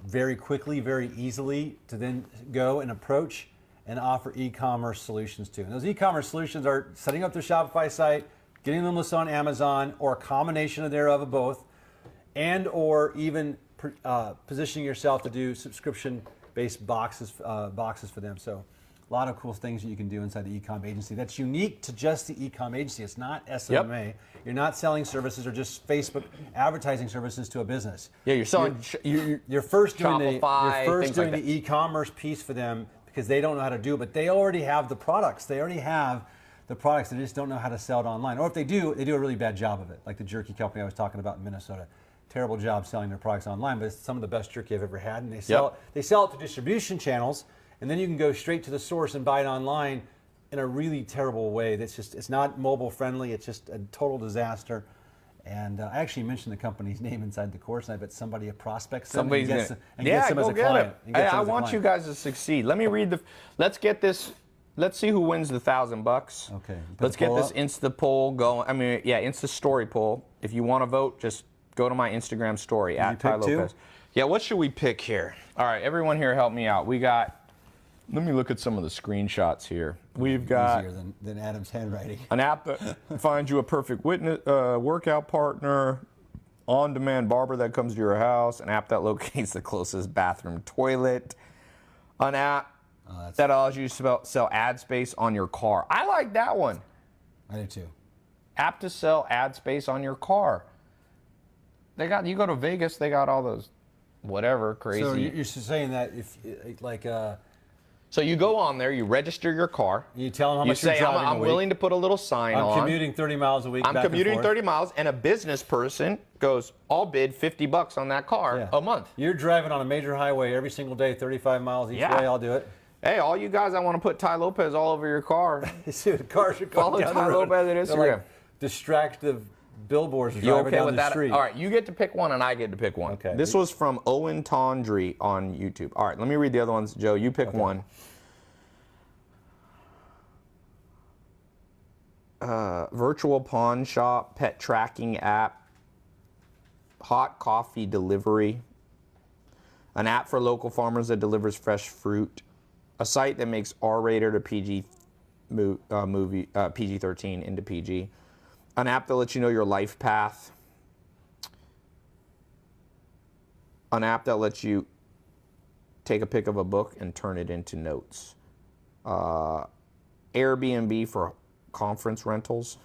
very quickly, very easily, to then go and approach and offer e-commerce solutions to. And those e-commerce solutions are setting up their Shopify site, getting them listed on Amazon, or a combination thereof of both, and or even positioning yourself to do subscription-based boxes for them. So a lot of cool things that you can do inside the Ecomm agency. That's unique to just the Ecomm agency. It's not SMA. Yep. You're not selling services or just Facebook advertising services to a business. Yeah, you're selling. You're first doing Shopify, the e-commerce piece for them because they don't know how to do it, but they already have the products. They already have the products. They just don't know how to sell it online. Or if they do a really bad job of it. Like the jerky company I was talking about in Minnesota. Terrible job selling their products online, but it's some of the best jerky I've ever had. And they sell it to distribution channels, and then you can go straight to the source and buy it online in a really terrible way. It's not mobile friendly. It's just a total disaster. And I actually mentioned the company's name inside the course, and I bet somebody prospects them and gets them as a client. I want you guys to succeed. Let me read let's get this. Let's see who wins the $1,000. Okay. Let's get this Insta poll going. I mean, Insta story poll. If you want to vote, just go to my Instagram story at Ty Lopez. Yeah, what should we pick here? All right, everyone here help me out. We got, let me look at some of the screenshots here. We've got Easier than Adam's handwriting. an app that finds you a perfect workout partner, on-demand barber that comes to your house, an app that locates the closest bathroom toilet, an app that allows you to sell ad space on your car. I like that one. I do too. App to sell ad space on your car. They got, you go to Vegas, they got all those whatever crazy. So you're saying that if like So you go on there, you register your car. you tell them how You much you're say, driving I'm a week. willing to put a little sign on. I'm commuting 30 miles a week. I'm back and commuting forth. 30 miles, and a business person goes, I'll bid $50 on that car Yeah. a month. You're driving on a major highway every single day, 35 miles each Yeah. way. I'll do it. Hey, all you guys that want to put Ty Lopez all over your car, Dude, cars are going follow down Ty the road. Lopez at They're Instagram. like distractive billboards You driving okay down with the that? street. All right, you get to pick one, and I get to pick one. Okay. This was from Owen Tondry on YouTube. All right, let me read the other ones. Joe, you pick one. Virtual pawn shop, pet tracking app, hot coffee delivery, an app for local farmers that delivers fresh fruit, a site that makes R-rated or PG-13 into PG, an app that lets you know your life path, an app that lets you take a pic of a book and turn it into notes, Airbnb for conference rentals,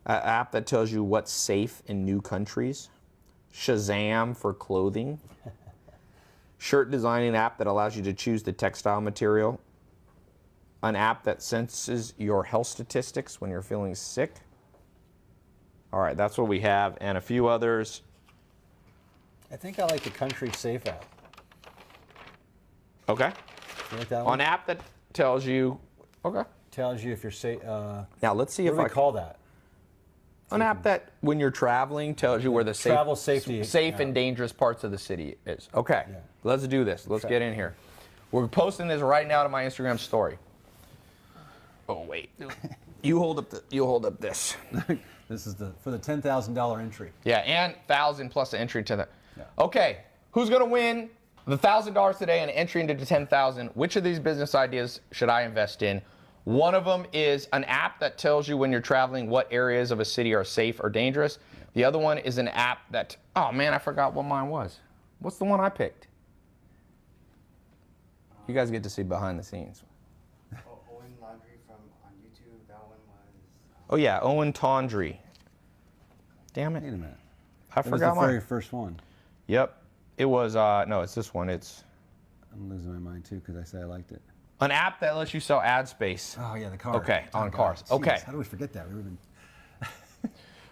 an app that tells you what's safe in new countries, Shazam for clothing, shirt designing app that allows you to choose the textile material, an app that senses your health statistics when you're feeling sick. All right, that's what we have, and a few others. I think I like the Country Safe app. Okay. You like that one? An app that tells you, okay. Tells you if you're safe. Now let's see What if do I we call that? An app that, when you're traveling, tells you where the Travel safety safe app. and dangerous parts of the city is. Okay, Yeah. let's do this. Let's get in here. We're posting this right now to my Instagram story. Oh wait, you hold up this. This is for the $10,000 entry. Yeah, and 1,000 plus the entry to the. Yeah. Okay, who's gonna win the $1,000 today and entry into the 10,000? Which of these business ideas should I invest in? One of them is an app that tells you when you're traveling what areas of a city are safe or dangerous. The other one is an app that, oh man, I forgot what mine was. What's the one I picked? You guys get to see behind the scenes. Owen Laundry from on YouTube. That one was. Oh yeah, Owen Tondry. Damn Wait a it. minute. I That was forgot the very mine. first one. Yep. It was, no, it's this one. It's I'm losing my mind too because I said I liked it. an app that lets you sell ad space. Oh yeah, the car. Okay, on God. cars. Jeez, Okay. How do we forget that? We were even.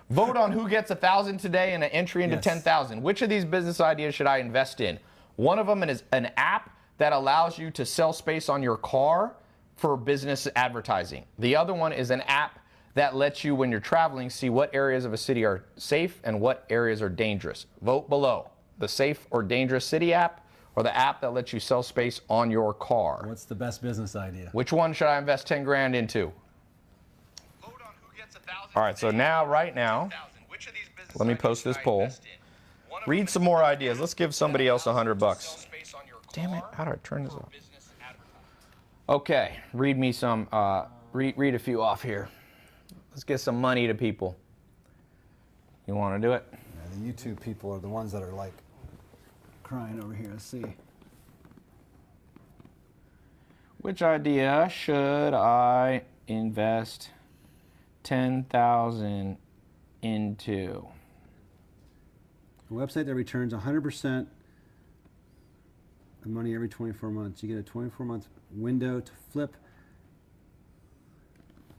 Vote on who gets 1,000 today and an entry into Yes. 10,000. Which of these business ideas should I invest in? One of them is an app that allows you to sell space on your car for business advertising. The other one is an app that lets you, when you're traveling, see what areas of a city are safe and what areas are dangerous. Vote below. The safe or dangerous city app or the app that lets you sell space on your car. What's the best business idea? Which one should I invest 10 grand into? Vote on who gets 1,000. All right, so now, right now, Which of these business let me ideas post should this I poll. invest in? One of Read them some is more an ideas. app Let's give that somebody else allows you to $100. sell space on your Damn it, car how do I turn this for off? business advertising. Okay, read me some, read a few off here. Let's get some money to people. You want to do it? Yeah, the YouTube people are the ones that are like crying over here. Let's see. Which idea should I invest 10,000 into? A website that returns 100% of money every 24 months. You get a 24-month window to flip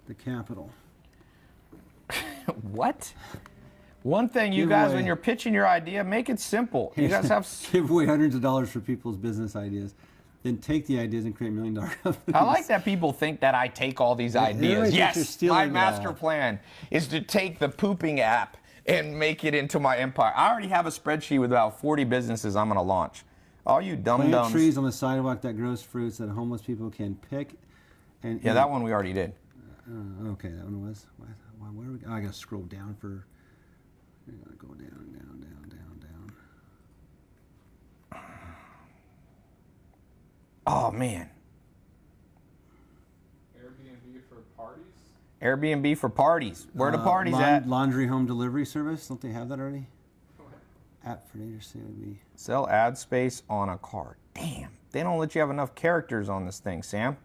the capital. What? One thing, you Give guys, away- when you're pitching your idea, make it simple. You guys have. Give away hundreds of dollars for people's business ideas. Then take the ideas and create million-dollar companies. I like that people think that I take all these everybody ideas. thinks you're Yes, my stealing master that. plan is to take the pooping app and make it into my empire. I already have a spreadsheet with about 40 businesses I'm going to launch. All you dumb Plant dumbs. trees on the sidewalk that grows fruits that homeless people can pick. And Yeah, that one we already did. Okay, that one was. Where are we? Oh, I gotta scroll down for. I gotta go down, down, down, down, down. Oh man, Airbnb for parties. Airbnb for parties. Where the parties at? Laundry home delivery service. Don't they have that already? App for agency would be. Sell ad space on a car. Damn, they don't let you have enough characters on this thing, Sam.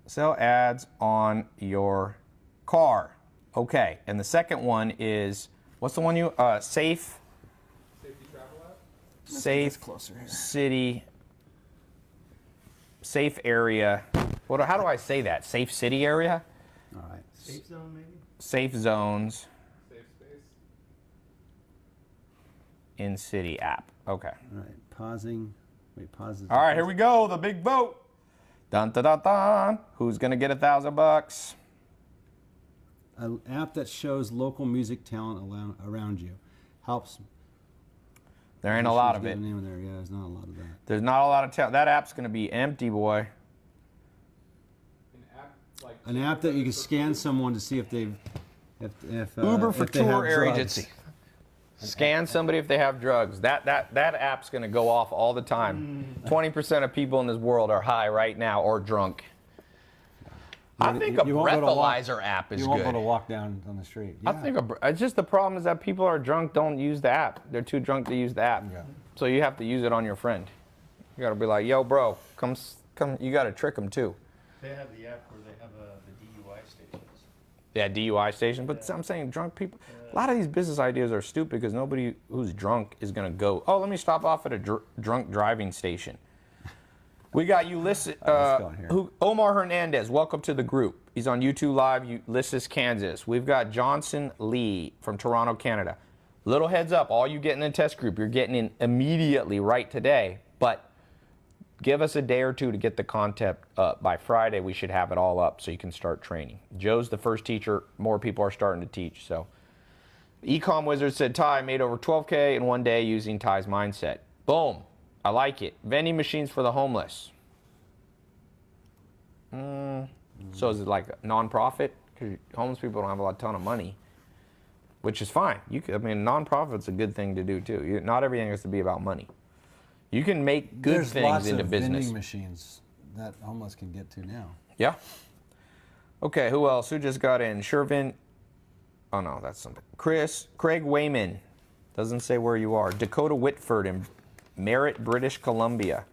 Sell ads on your car. Okay, and the second one is, what's the one you, safe Safety travel app. safe closer here. city, safe area. How do I say that? Safe city area? All right. Safe zone, maybe? Safe zones Safe space. in city app. Okay. All right. Pausing. Wait, pause. All right, here we go. The big vote. Dun dun dun dun. Who's gonna get $1,000? An app that shows local music talent around you helps. There ain't a lot of Get it. a name in there. Yeah, there's not a lot of that. There's not a lot of talent. That app's gonna be empty, boy. An app like. An app that you can scan someone to see if they've, if Uber for if they have tour air drugs. agency. Scan somebody if they have drugs. That app's gonna go off all the time. 20% of people in this world are high right now or drunk. I think a You won't be able to walk- breathalyzer app is You won't be able to good. walk down on the street. I think it's just the problem is that people are drunk, don't use the app. They're too drunk to use the app. Yeah. So you have to use it on your friend. You gotta be like, yo, bro, come. You gotta trick them too. They have the app where they have the DUI stations. Yeah, DUI station. But I'm saying drunk people. A lot of these business ideas are stupid because nobody who's drunk is gonna go. Oh, let me stop off at a drunk driving station. We got Ulysses. let's go here. Omar Hernandez. Welcome to the group. He's on YouTube Live, Ulysses, Kansas. We've got Johnson Lee from Toronto, Canada. Little heads up, all you get in the test group, you're getting in immediately right today. But give us a day or two to get the content up. By Friday, we should have it all up so you can start training. Joe's the first teacher. More people are starting to teach. So, Ecomm Wizard said Ty made over 12K in one day using Ty's mindset. Boom. I like it. Vending machines for the homeless. So is it like a non-profit? Because homeless people don't have a ton of money, which is fine. Non-profit's a good thing to do too. Not everything has to be about money. You can make good There's things lots into of business. vending machines that homeless can get to now. Yeah. Okay, who else? Who just got in? Shervin. Oh no, that's something. Craig Wayman. Doesn't say where you are. Dakota Whitford in Merritt, British Columbia.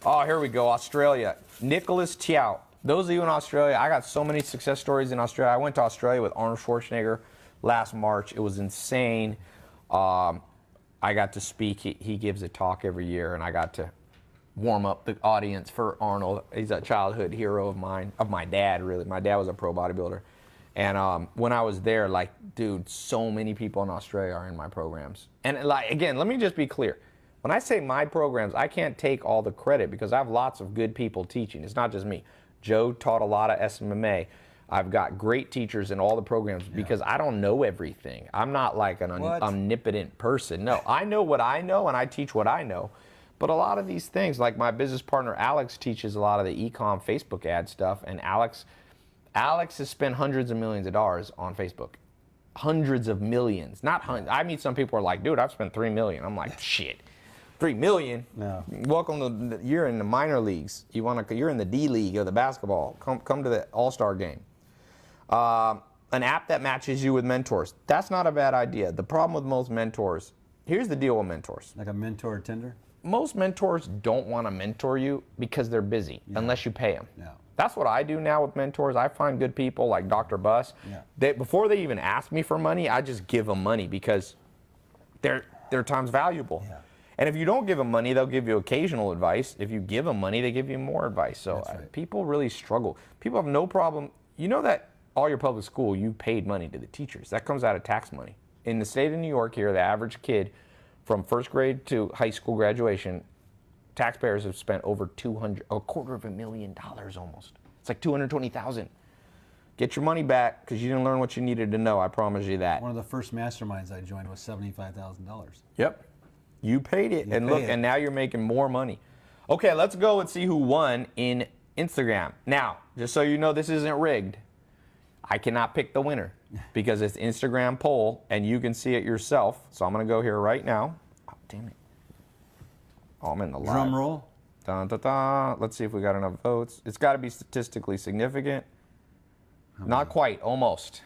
Oh, here we go. Australia. Nicholas Tiao. Those of you in Australia, I got so many success stories in Australia. I went to Australia with Arnold Schwarzenegger last March. It was insane. I got to speak. He gives a talk every year, and I got to warm up the audience for Arnold. He's a childhood hero of mine, of my dad, really. My dad was a pro bodybuilder. And when I was there, like, dude, so many people in Australia are in my programs. And, like, again, let me just be clear. When I say my programs, I can't take all the credit because I have lots of good people teaching. It's not just me. Joe taught a lot of SMMA. I've got great teachers in all the programs because I don't know everything. I'm not like an omnipotent person. No, I know what I know and I teach what I know. But a lot of these things, like my business partner Alex teaches a lot of the Ecomm Facebook ad stuff, and Alex has spent hundreds of millions of dollars on Facebook. Hundreds of millions, not hundreds. I meet some people who are like, dude, I've spent $3 million. I'm like, shit. 3 million. No. Welcome to you're in the minor leagues. You're in the D League of the basketball. Come to the All-Star game. An app that matches you with mentors. That's not a bad idea. The problem with most mentors, here's the deal with mentors. Like a mentor Tinder? Most mentors don't want to mentor you because they're busy unless you pay them. Yeah. That's what I do now with mentors. I find good people like Dr. Buss. Yeah. Before they even ask me for money, I just give them money because their time's valuable. Yeah. And if you don't give them money, they'll give you occasional advice. If you give them money, they give you more advice. So That's right. people really struggle. People have no problem. You know that all your public school, you paid money to the teachers. That comes out of tax money. In the state of New York here, the average kid from first grade to high school graduation, taxpayers have spent over $250,000 almost. It's like $220,000. Get your money back because you didn't learn what you needed to know. I promise you that. One of the first masterminds I joined was $75,000. Yep. You paid it, and pay look, it. and now you're making more money. Okay, let's go and see who won in Instagram. Now, just so you know, this isn't rigged. I cannot pick the winner because it's Instagram poll, and you can see it yourself. So I'm going to go here right now. Oh, damn it. Oh, I'm in the live. Drum roll. Dun, dun, dun. Let's see if we got enough votes. It's got to be statistically significant. Not quite, almost.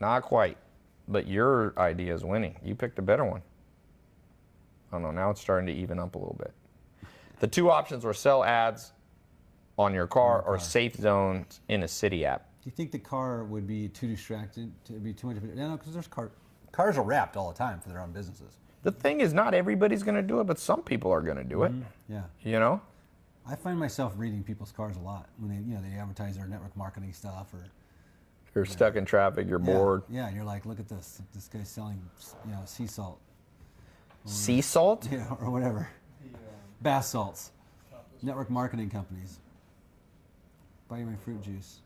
Not quite. But your idea is winning. You picked a better one. Oh no, now it's starting to even up a little bit. The two options were sell ads on your car or safe zones in a city app. Do you think the car would be too distracted to be too much of it? No, because there's cars are wrapped all the time for their own businesses. The thing is, not everybody's going to do it, but some people are going to do it. Yeah. You know? I find myself reading people's cars a lot when they advertise their network marketing stuff or. You're stuck in traffic, you're bored. Yeah, you're like, look at this. This guy's selling, sea salt. Sea salt? Yeah, or whatever. Bath salts. Network marketing companies. Buy my fruit juice.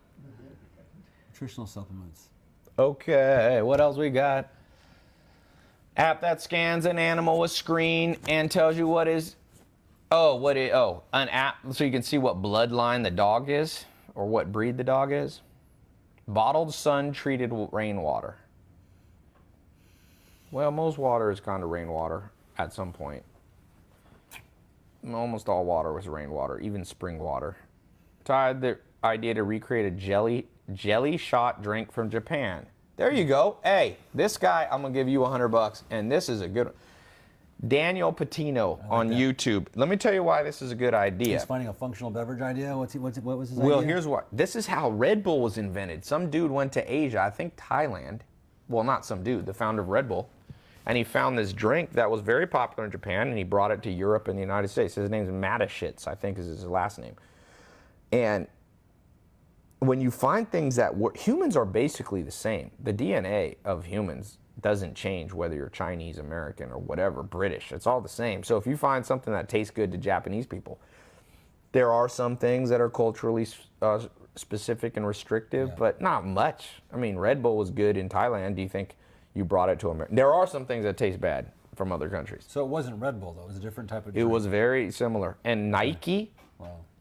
Nutritional supplements. Okay, what else we got? App that scans an animal with screen and tells you what is, an app so you can see what bloodline the dog is or what breed the dog is. Bottled sun-treated rainwater. Well, most water is kind of rainwater at some point. Almost all water was rainwater, even spring water. Tried the idea to recreate a jelly shot drink from Japan. There you go. Hey, this guy, I'm gonna give you $100, and this is a good one. Daniel Patino on YouTube. Let me tell you why this is a good idea. He's finding a functional beverage idea. What was his Well, idea? here's what. This is how Red Bull was invented. Some dude went to Asia, I think Thailand. Well, not some dude, the founder of Red Bull. And he found this drink that was very popular in Japan, and he brought it to Europe and the United States. His name's Matashits, I think is his last name. And when you find things that work, humans are basically the same. The DNA of humans doesn't change whether you're Chinese, American, or whatever, British. It's all the same. So if you find something that tastes good to Japanese people, there are some things that are culturally specific and restrictive, but not much. I mean, Red Bull was good in Thailand. Do you think you brought it to America? There are some things that taste bad from other countries. So it wasn't Red Bull, though. It was a different type of It drink. was very similar. And Nike,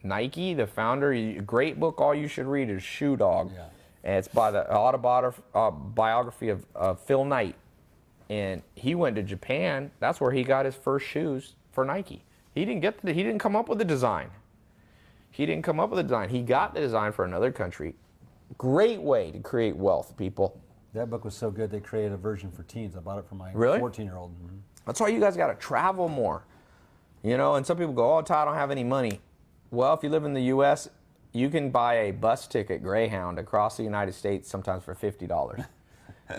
Nike, the founder, great book, all you should read is Shoe Dog. Yeah. And it's by the autobiography of Phil Knight. And he went to Japan. That's where he got his first shoes for Nike. He didn't come up with the design. He didn't come up with the design. He got the design for another country. Great way to create wealth, people. That book was so good they created a version for teens. I bought it for my Really? 14-year-old. That's why you guys got to travel more. And some people go, oh, Ty, I don't have any money. Well, if you live in the U.S., you can buy a bus ticket, Greyhound, across the United States sometimes for $50.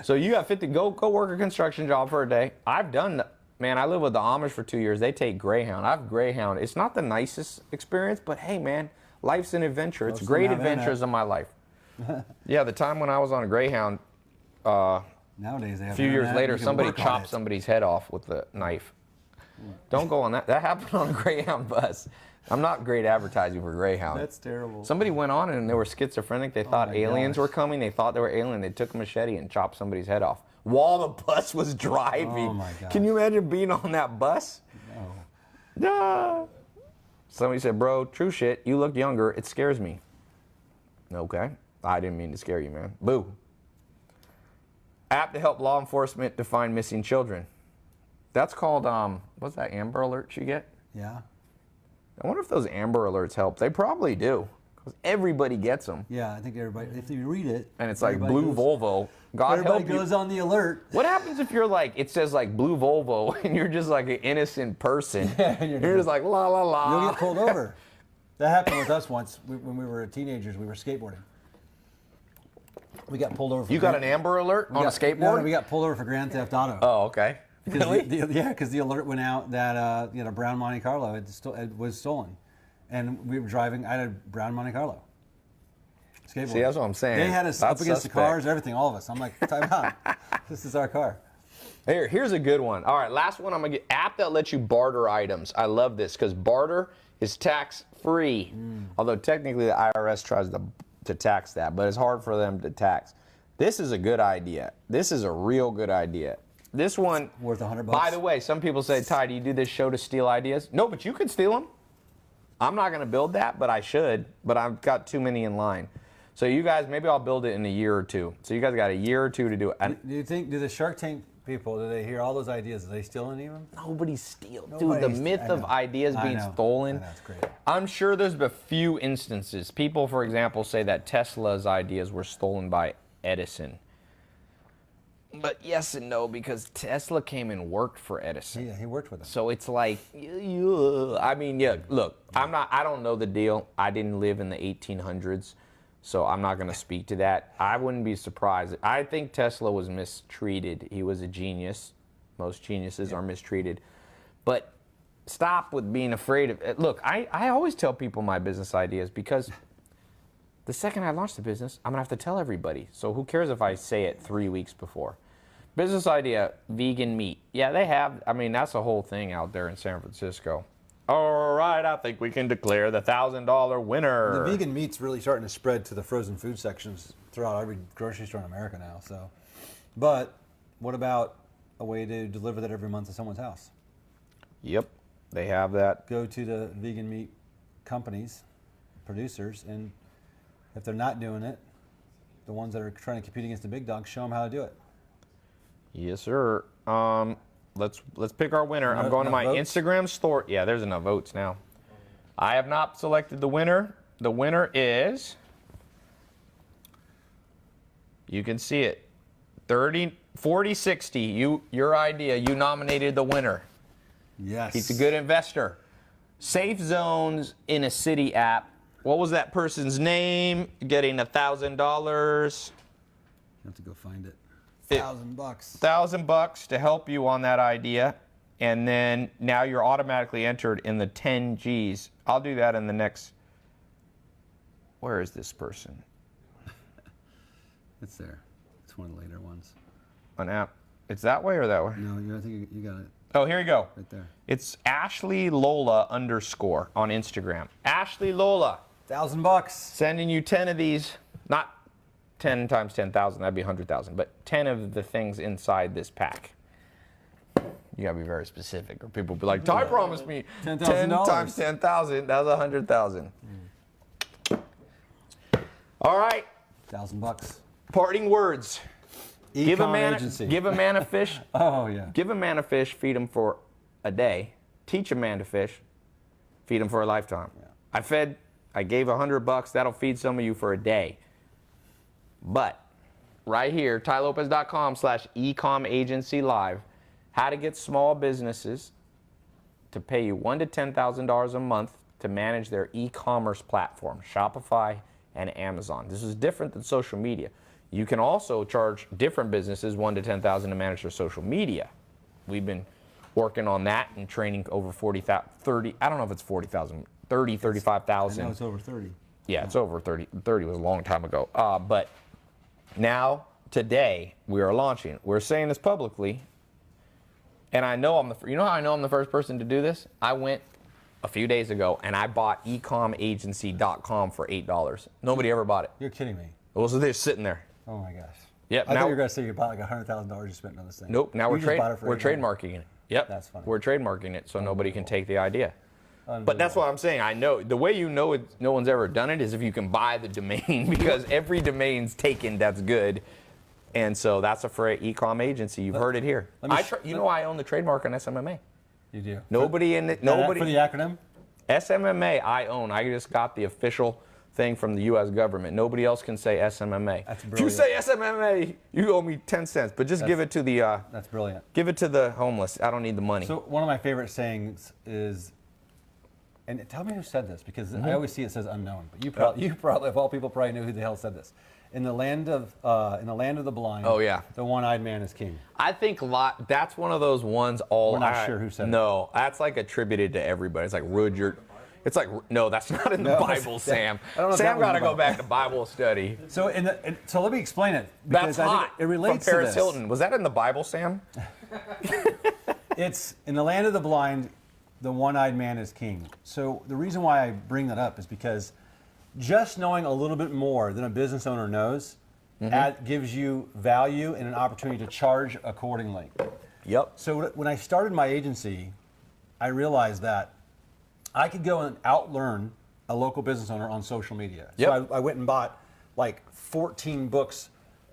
So you got 50, go work a construction job for a day. I've done that. Man, I lived with the Amish for 2 years. They take Greyhound. I've Greyhound. It's not the nicest experience, but hey, man, life's an adventure. It's great adventures of my life. Yeah, the time when I was on a Greyhound, Nowadays, they have a few years internet, later, you can somebody work on chopped it. somebody's head off with a knife. Don't go on that. That happened on a Greyhound bus. I'm not great advertising for Greyhound. That's terrible. Somebody went on it and they were schizophrenic. They thought my aliens gosh. were coming. They thought they were alien. They took a machete and chopped somebody's head off while the bus was driving. Oh my gosh. Can you imagine being on that bus? No. No. Somebody said, bro, true shit. You look younger. It scares me. Okay. I didn't mean to scare you, man. Boo. App to help law enforcement to find missing children. That's called, what's that, Amber Alerts you get? Yeah. I wonder if those Amber Alerts help. They probably do, because everybody gets them. Yeah, I think everybody, if you read it. And it's like everybody blue goes- Volvo. God Everybody help you. goes on the alert. What happens if you're like, it says like blue Volvo, and you're just like an innocent person? And you're just like, la, la, la. You'll get pulled over. That happened with us once when we were teenagers. We were skateboarding. We got pulled over. For You got an Amber Alert on a skateboard? No, we got pulled over for Grand Theft Auto. Oh, okay. Really? Yeah, because the alert went out that brown Monte Carlo it was stolen, and we were driving. I had a brown Monte Carlo. Skateboard. See, that's what I'm saying. They had us That's up against suspect. the cars, everything, all of us. I'm like, time out. This is our car. Here's a good one. All right, last one. I'm gonna get app that lets you barter items. I love this because barter is tax free. Although technically the IRS tries to tax that, but it's hard for them to tax. This is a good idea. This is a real good idea. This one Worth $100. By the way, some people say, Ty, do you do this show to steal ideas? No, but you could steal them. I'm not gonna build that, but I should. But I've got too many in line. So you guys, maybe I'll build it in a year or two. So you guys got a year or two to do it. And Do you think, do the Shark Tank people, do they hear all those ideas? Do they steal any of them? Nobody's stealing. Dude, Nobody's- the myth I of know. ideas I being know. stolen. I know, it's great. I'm sure there's a few instances. People, for example, say that Tesla's ideas were stolen by Edison. But yes and no, because Tesla came and worked for Edison. Yeah, he worked with them. So it's like, I mean, yeah, look, I don't know the deal. I didn't live in the 1800s, so I'm not going to speak to that. I wouldn't be surprised. I think Tesla was mistreated. He was a genius. Most geniuses are mistreated. But stop with being afraid of it. Look, I always tell people my business ideas because the second I launch the business, I'm going to have to tell everybody. So who cares if I say it 3 weeks before? Business idea, vegan meat. Yeah, they have. I mean, that's a whole thing out there in San Francisco. All right, I think we can declare the $1,000 winner. The vegan meat's really starting to spread to the frozen food sections throughout every grocery store in America now. So, but what about a way to deliver that every month to someone's house? Yep, they have that. Go to the vegan meat companies, producers, and if they're not doing it, the ones that are trying to compete against the big dogs, show them how to do it. Yes, sir. Let's pick our winner. I'm going to my votes? Instagram store. Yeah, there's enough votes now. I have not selected the winner. The winner is, you can see it, 40-60. Your idea. You nominated the winner. Yes. He's a good investor. Safe Zones in a City app. What was that person's name? Getting $1,000. You have to go find it. It- $1,000. $1,000 to help you on that idea, and then now you're automatically entered in the 10 Gs. I'll do that in the next. Where is this person? It's there. It's one of the later ones. An app. It's that way or that way? No, I think you got it Oh, here you go. right there. It's Ashley Lola _ on Instagram. Ashley Lola, $1,000. sending you 10 of these. Not 10 times 10,000. That'd be 100,000. But 10 of the things inside this pack. You gotta be very specific, or people will be like, "Ty promised me 10 $10,000. times 10,000. That's 100,000." All right. $1,000. Parting words. Give a Ecomm man. agency. Give a man a fish. Oh yeah. Give a man a fish. Feed him for a day. Teach a man to fish. Feed him for a lifetime. Yeah. I gave $100. That'll feed some of you for a day. But right here, tylopez.com/Ecomm Agency Live, how to get small businesses to pay you $1,000 to $10,000 a month to manage their e-commerce platform, Shopify and Amazon. This is different than social media. You can also charge different businesses $1,000 to $10,000 to manage their social media. We've been working on that and training over 30, I don't know if it's 40,000, 30, 35,000. Now it's over 30. Yeah, it's over 30. 30 was a long time ago. But now, today, we are launching. We're saying this publicly, and I know you know how I know I'm the first person to do this? I went a few days ago, and I bought ecommagency.com for $8. Nobody ever bought it. You're kidding me. It was there sitting there. Oh my gosh. Yep. I now, thought you were going to say you bought like $100,000 you spent on this thing. nope. Now You we're just bought it for $8. trademarking it. Yep. That's funny. We're trademarking it so nobody can take the idea. But that's what I'm saying. I know the way you know no one's ever done it is if you can buy the domain, because every domain's taken that's good. And so that's a for Ecomm Agency. You've heard it here. You know I own the trademark on SMMA. You do. Nobody in it. For the Nobody. acronym? SMMA I own. I just got the official thing from the U.S. government. Nobody else can say SMMA. That's if you brilliant. say SMMA, you owe me 10 cents. But just give it to the That's brilliant. give it to the homeless. I don't need the money. So one of my favorite sayings is, and tell me who said this, because I always see it says unknown, but you probably of all people probably knew who the hell said this. In the land of the blind. Oh, yeah. The one-eyed man is king. I think that's one of those ones. We're not sure who said it. No, that's like attributed to everybody. It's like Rudyard. It's like no, that's not in the Bible, Sam. I don't know if that Sam was got to in the go Bible. back to Bible study. So so let me explain it. That's because I think hot. it relates from Paris to this. Hilton. Was that in the Bible, Sam? It's in the land of the blind, the one-eyed man is king. So the reason why I bring that up is because just knowing a little bit more than a business owner knows gives you value and an opportunity to charge accordingly. Yep. So when I started my agency, I realized that I could go and outlearn a local business owner on social media. Yep. So I went and bought like 14 books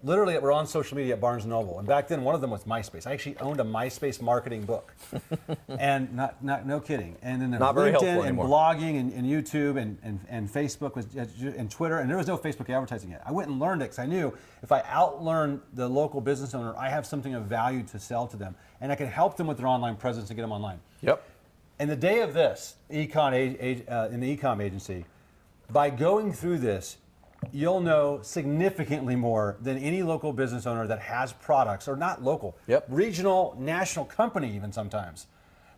literally we're on social media at Barnes & Noble. And back then, one of them was MySpace. I actually owned a MySpace marketing book. And no kidding. And then Not very helpful LinkedIn and anymore. blogging and YouTube and Facebook was and Twitter. And there was no Facebook advertising yet. I went and learned it because I knew if I outlearn the local business owner, I have something of value to sell to them. And I can help them with their online presence and get them online. Yep. And the day of this, in the Ecomm agency, by going through this, you'll know significantly more than any local business owner that has products, or not local, Yep. regional, national company even sometimes,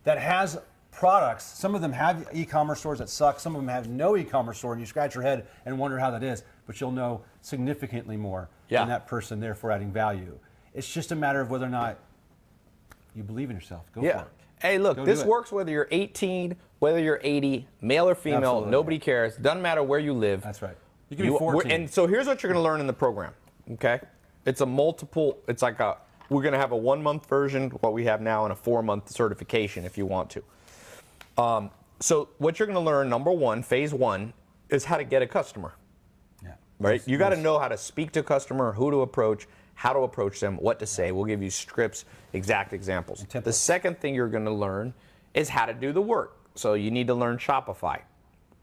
that has products. Some of them have e-commerce stores that suck. Some of them have no e-commerce store, and you scratch your head and wonder how that is. But you'll know significantly more than that person, therefore adding value. It's just a matter of whether or not you believe in yourself. Go for it. Hey, look, Go this do it. works whether you're 18, whether you're 80, male or female. Absolutely. Nobody cares. Doesn't matter where you live. That's right. You can be 14. And so here's what you're going to learn in the program. Okay, it's a multiple. It's like we're going to have a 1-month version, what we have now, and a 4-month certification if you want to. So what you're going to learn, number one, phase 1, is how to get a customer. Yeah. Right? You got to know how to speak to a customer, who to approach, how to approach them, what to say. We'll give you scripts, exact examples. And templates. The second thing you're going to learn is how to do the work. So you need to learn Shopify.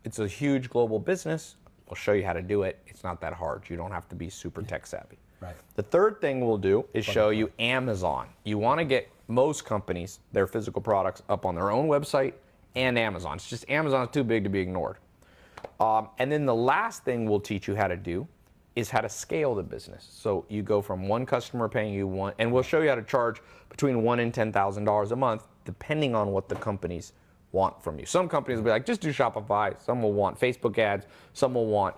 It's a huge global business. We'll show you how to do it. It's not that hard. You don't have to be super tech savvy. Right. The third thing we'll do is show you Amazon. You want to get most companies, their physical products, up on their own website and Amazon. It's just Amazon's too big to be ignored. And then the last thing we'll teach you how to do is how to scale the business. So you go from one customer paying you one, and we'll show you how to charge between $1,000 and $10,000 a month, depending on what the companies want from you. Some companies will be like, just do Shopify. Some will want Facebook ads. Some will want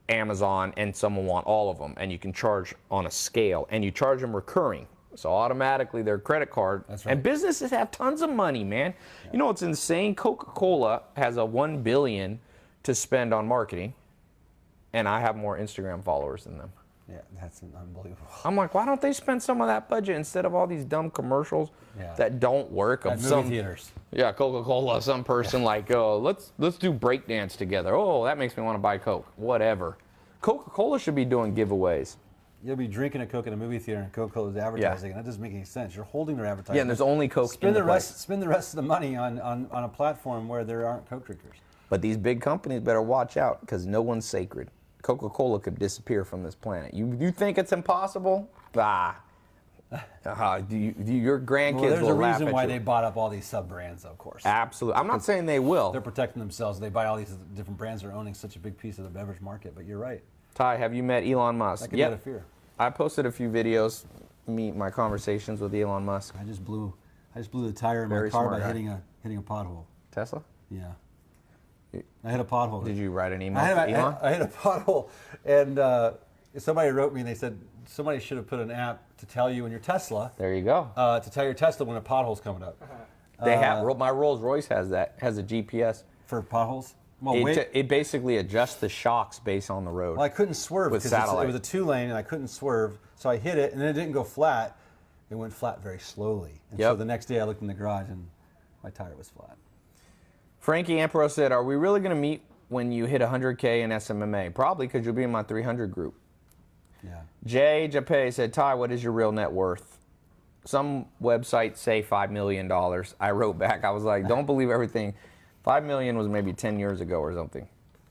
Amazon, and some will want all of them. And you can charge on a scale, and you charge them recurring. So automatically their credit card. That's right. And businesses have tons of money, man. Yeah. You know what's insane? Coca-Cola has a $1 billion to spend on marketing, and I have more Instagram followers than them. Yeah, that's unbelievable. I'm like, why don't they spend some of that budget instead of all these dumb commercials that don't work? At Of movie some theaters. Yeah, Coca-Cola, some person like, oh, let's do breakdance together. Oh, that makes me want to buy Coke. Whatever. Coca-Cola should be doing giveaways. You'll be drinking a Coke in a movie theater and Coca-Cola's advertising, and that doesn't make any sense. You're holding their advertising. Yeah, and there's only Coke in the place. Spend the rest of the money on a platform where there aren't Coke drinkers. But these big companies better watch out, because no one's sacred. Coca-Cola could disappear from this planet. You think it's impossible? Bah. Your grandkids There's will a laugh reason at why you. they bought up all these sub-brands, of course. Absolutely. I'm not saying they will. They're protecting themselves. They buy all these different brands. They're owning such a big piece of the beverage market. But you're right. Ty, have you met Elon Musk? That could be out of fear. I posted a few videos, my conversations with Elon Musk. I just blew the tire in Very my car smart by guy. hitting a pothole. Tesla? Yeah. I hit a pothole. Did you write an email to Elon? I hit a pothole, and somebody wrote me and they said somebody should have put an app to tell you in your Tesla. There you go. To tell your Tesla when a pothole's coming up. They have. My Rolls Royce has that. Has a GPS. For potholes. Well, It basically adjusts the shocks based on the road. Well, I couldn't swerve With because satellite. it was a 2-lane and I couldn't swerve. So I hit it and then it didn't go flat. It went flat very slowly. And so Yep. the next day I looked in the garage and my tire was flat. Frankie Ampero said, "Are we really going to meet when you hit 100K in SMMA? Probably, because you'll be in my 300 group." Yeah. Jay Jape said, "Ty, what is your real net worth?" Some websites say $5 million. I wrote back. I was like, don't believe everything. 5 million was maybe 10 years ago or something.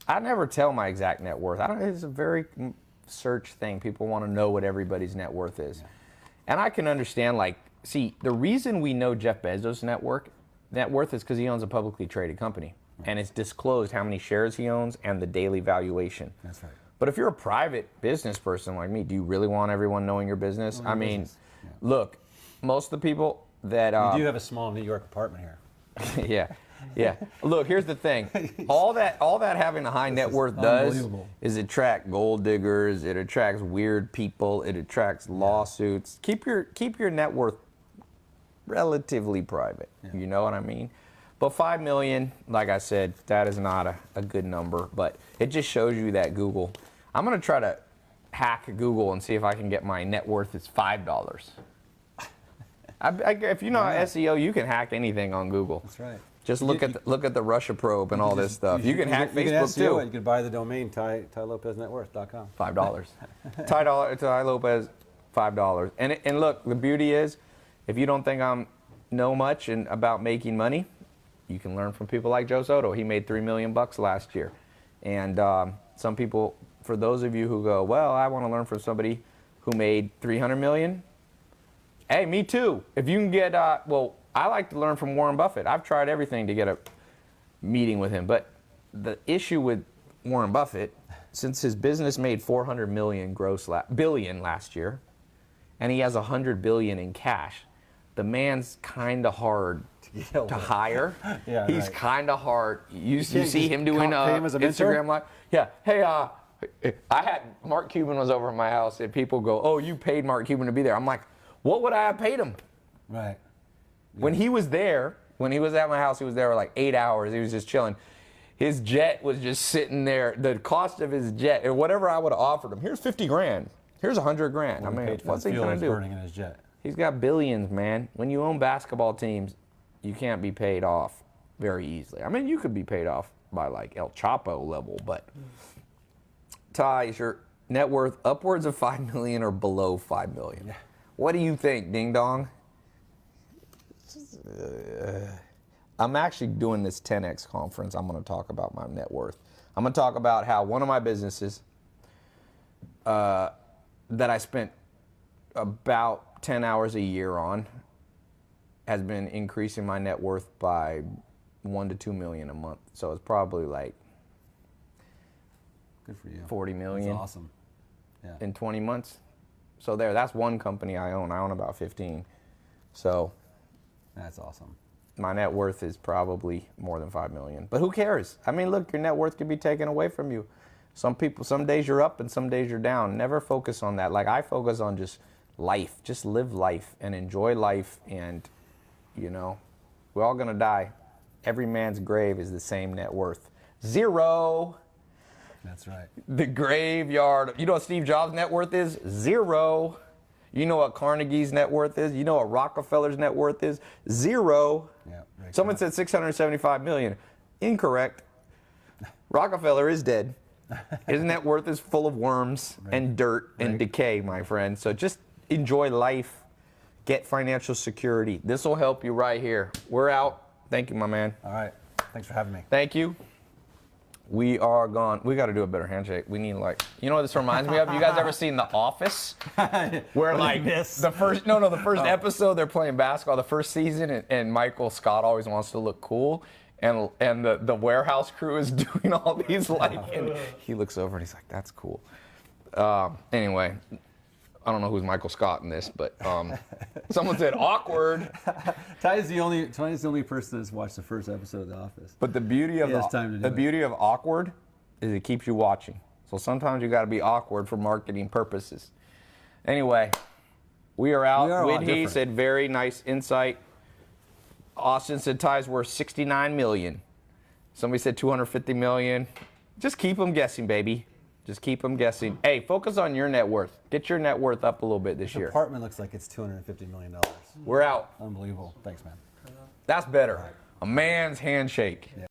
I never tell my exact net worth. It's a very search thing. People want to know what everybody's net worth is. Yeah. And I can understand, see, the reason we know Jeff Bezos' net worth is because he owns a publicly traded company. Right. And it's disclosed how many shares he owns and the daily valuation. That's right. But if you're a private business person like me, do you really want everyone knowing your business? I mean, look, most of the people that... You do have a small New York apartment here. Yeah. Yeah. Look, here's the thing. All that having a high net worth does is attract gold diggers. It attracts weird people. It attracts lawsuits. Keep your net worth relatively private. Yeah. You know what I mean? But 5 million, like I said, that is not a good number. But it just shows you that Google. I'm going to try to hack Google and see if I can get my net worth is $5. If you know SEO, you can hack anything on Google. That's right. Just look at the Russia probe and all this stuff. You can hack You can Facebook SEO too. it. You can buy the domain TyLopezNetworth.com. $5. Ty Lopez, $5. And look, the beauty is, if you don't think I'm know much and about making money, you can learn from people like Joe Soto. He made $3 million last year. And some people, for those of you who go, well, I want to learn from somebody who made $300 million. Hey, me too. If you can get, well, I like to learn from Warren Buffett. I've tried everything to get a meeting with him. But the issue with Warren Buffett, since his business made $400 million billion last year, and he has $100 billion in cash, the man's kind of hard to hire. Yeah, he's right. kind of hard. You can't see just him doing pay him as a mentor? Instagram live. Yeah. Hey, I had Mark Cuban was over at my house, and people go, "Oh, you paid Mark Cuban to be there." I'm like, "What would I have paid him?" Right. When he was there, when he was at my house, he was there for like 8 hours. He was just chilling. His jet was just sitting there. The cost of his jet, or whatever I would have offered him, here's 50 grand. Here's 100 grand. I mean, what's he gonna do? Burning in his jet. He's got billions, man. When you own basketball teams, you can't be paid off very easily. I mean, you could be paid off by like El Chapo level, but Ty, is your net worth upwards of 5 million or below 5 million? Yeah. What do you think, Ding Dong? I'm actually doing this 10X conference. I'm going to talk about my net worth. I'm going to talk about how one of my businesses that I spent about 10 hours a year on has been increasing my net worth by 1 to 2 million a month. So it's probably like Good for you. 40 million That's awesome. Yeah. in 20 months. So that's one company I own. I own about 15. So That's awesome. my net worth is probably more than 5 million. But who cares? I mean, look, your net worth can be taken away from you. Some days you're up and some days you're down. Never focus on that. Like I focus on just life. Just live life and enjoy life. And, you know, we're all going to die. Every man's grave is the same net worth. 0. That's right. The graveyard. You know what Steve Jobs' net worth is? 0. You know what Carnegie's net worth is? You know what Rockefeller's net worth is? 0. Yeah. Right. Someone said 675 million. Incorrect. Rockefeller is dead. His net worth is full of worms and dirt and decay, my friend. So just enjoy life. Get financial security. This will help you right here. We're out. Thank you, my man. All right. Thanks for having me. Thank you. We are gone. We got to do a better handshake. We need you know what this reminds me of? You guys ever seen The Office? Where like the first episode they're playing basketball, the first season, and Michael Scott always wants to look cool, and the warehouse crew is doing all these and he looks over and he's like, that's cool. Anyway, I don't know who's Michael Scott in this, but someone said awkward. Ty's the only person that's watched the first episode of The Office. But the beauty of beauty of awkward is it keeps you watching. So sometimes you got to be awkward for marketing purposes. Anyway, we are out. Whitney said very nice insight. Austin said Ty's worth 69 million. Somebody said 250 million. Just keep them guessing, baby. Just keep them guessing. Hey, focus on your net worth. Get your net worth up a little bit this year. The apartment looks like it's $250 million. We're out. Unbelievable. Thanks, man. That's better. A man's handshake. Yeah.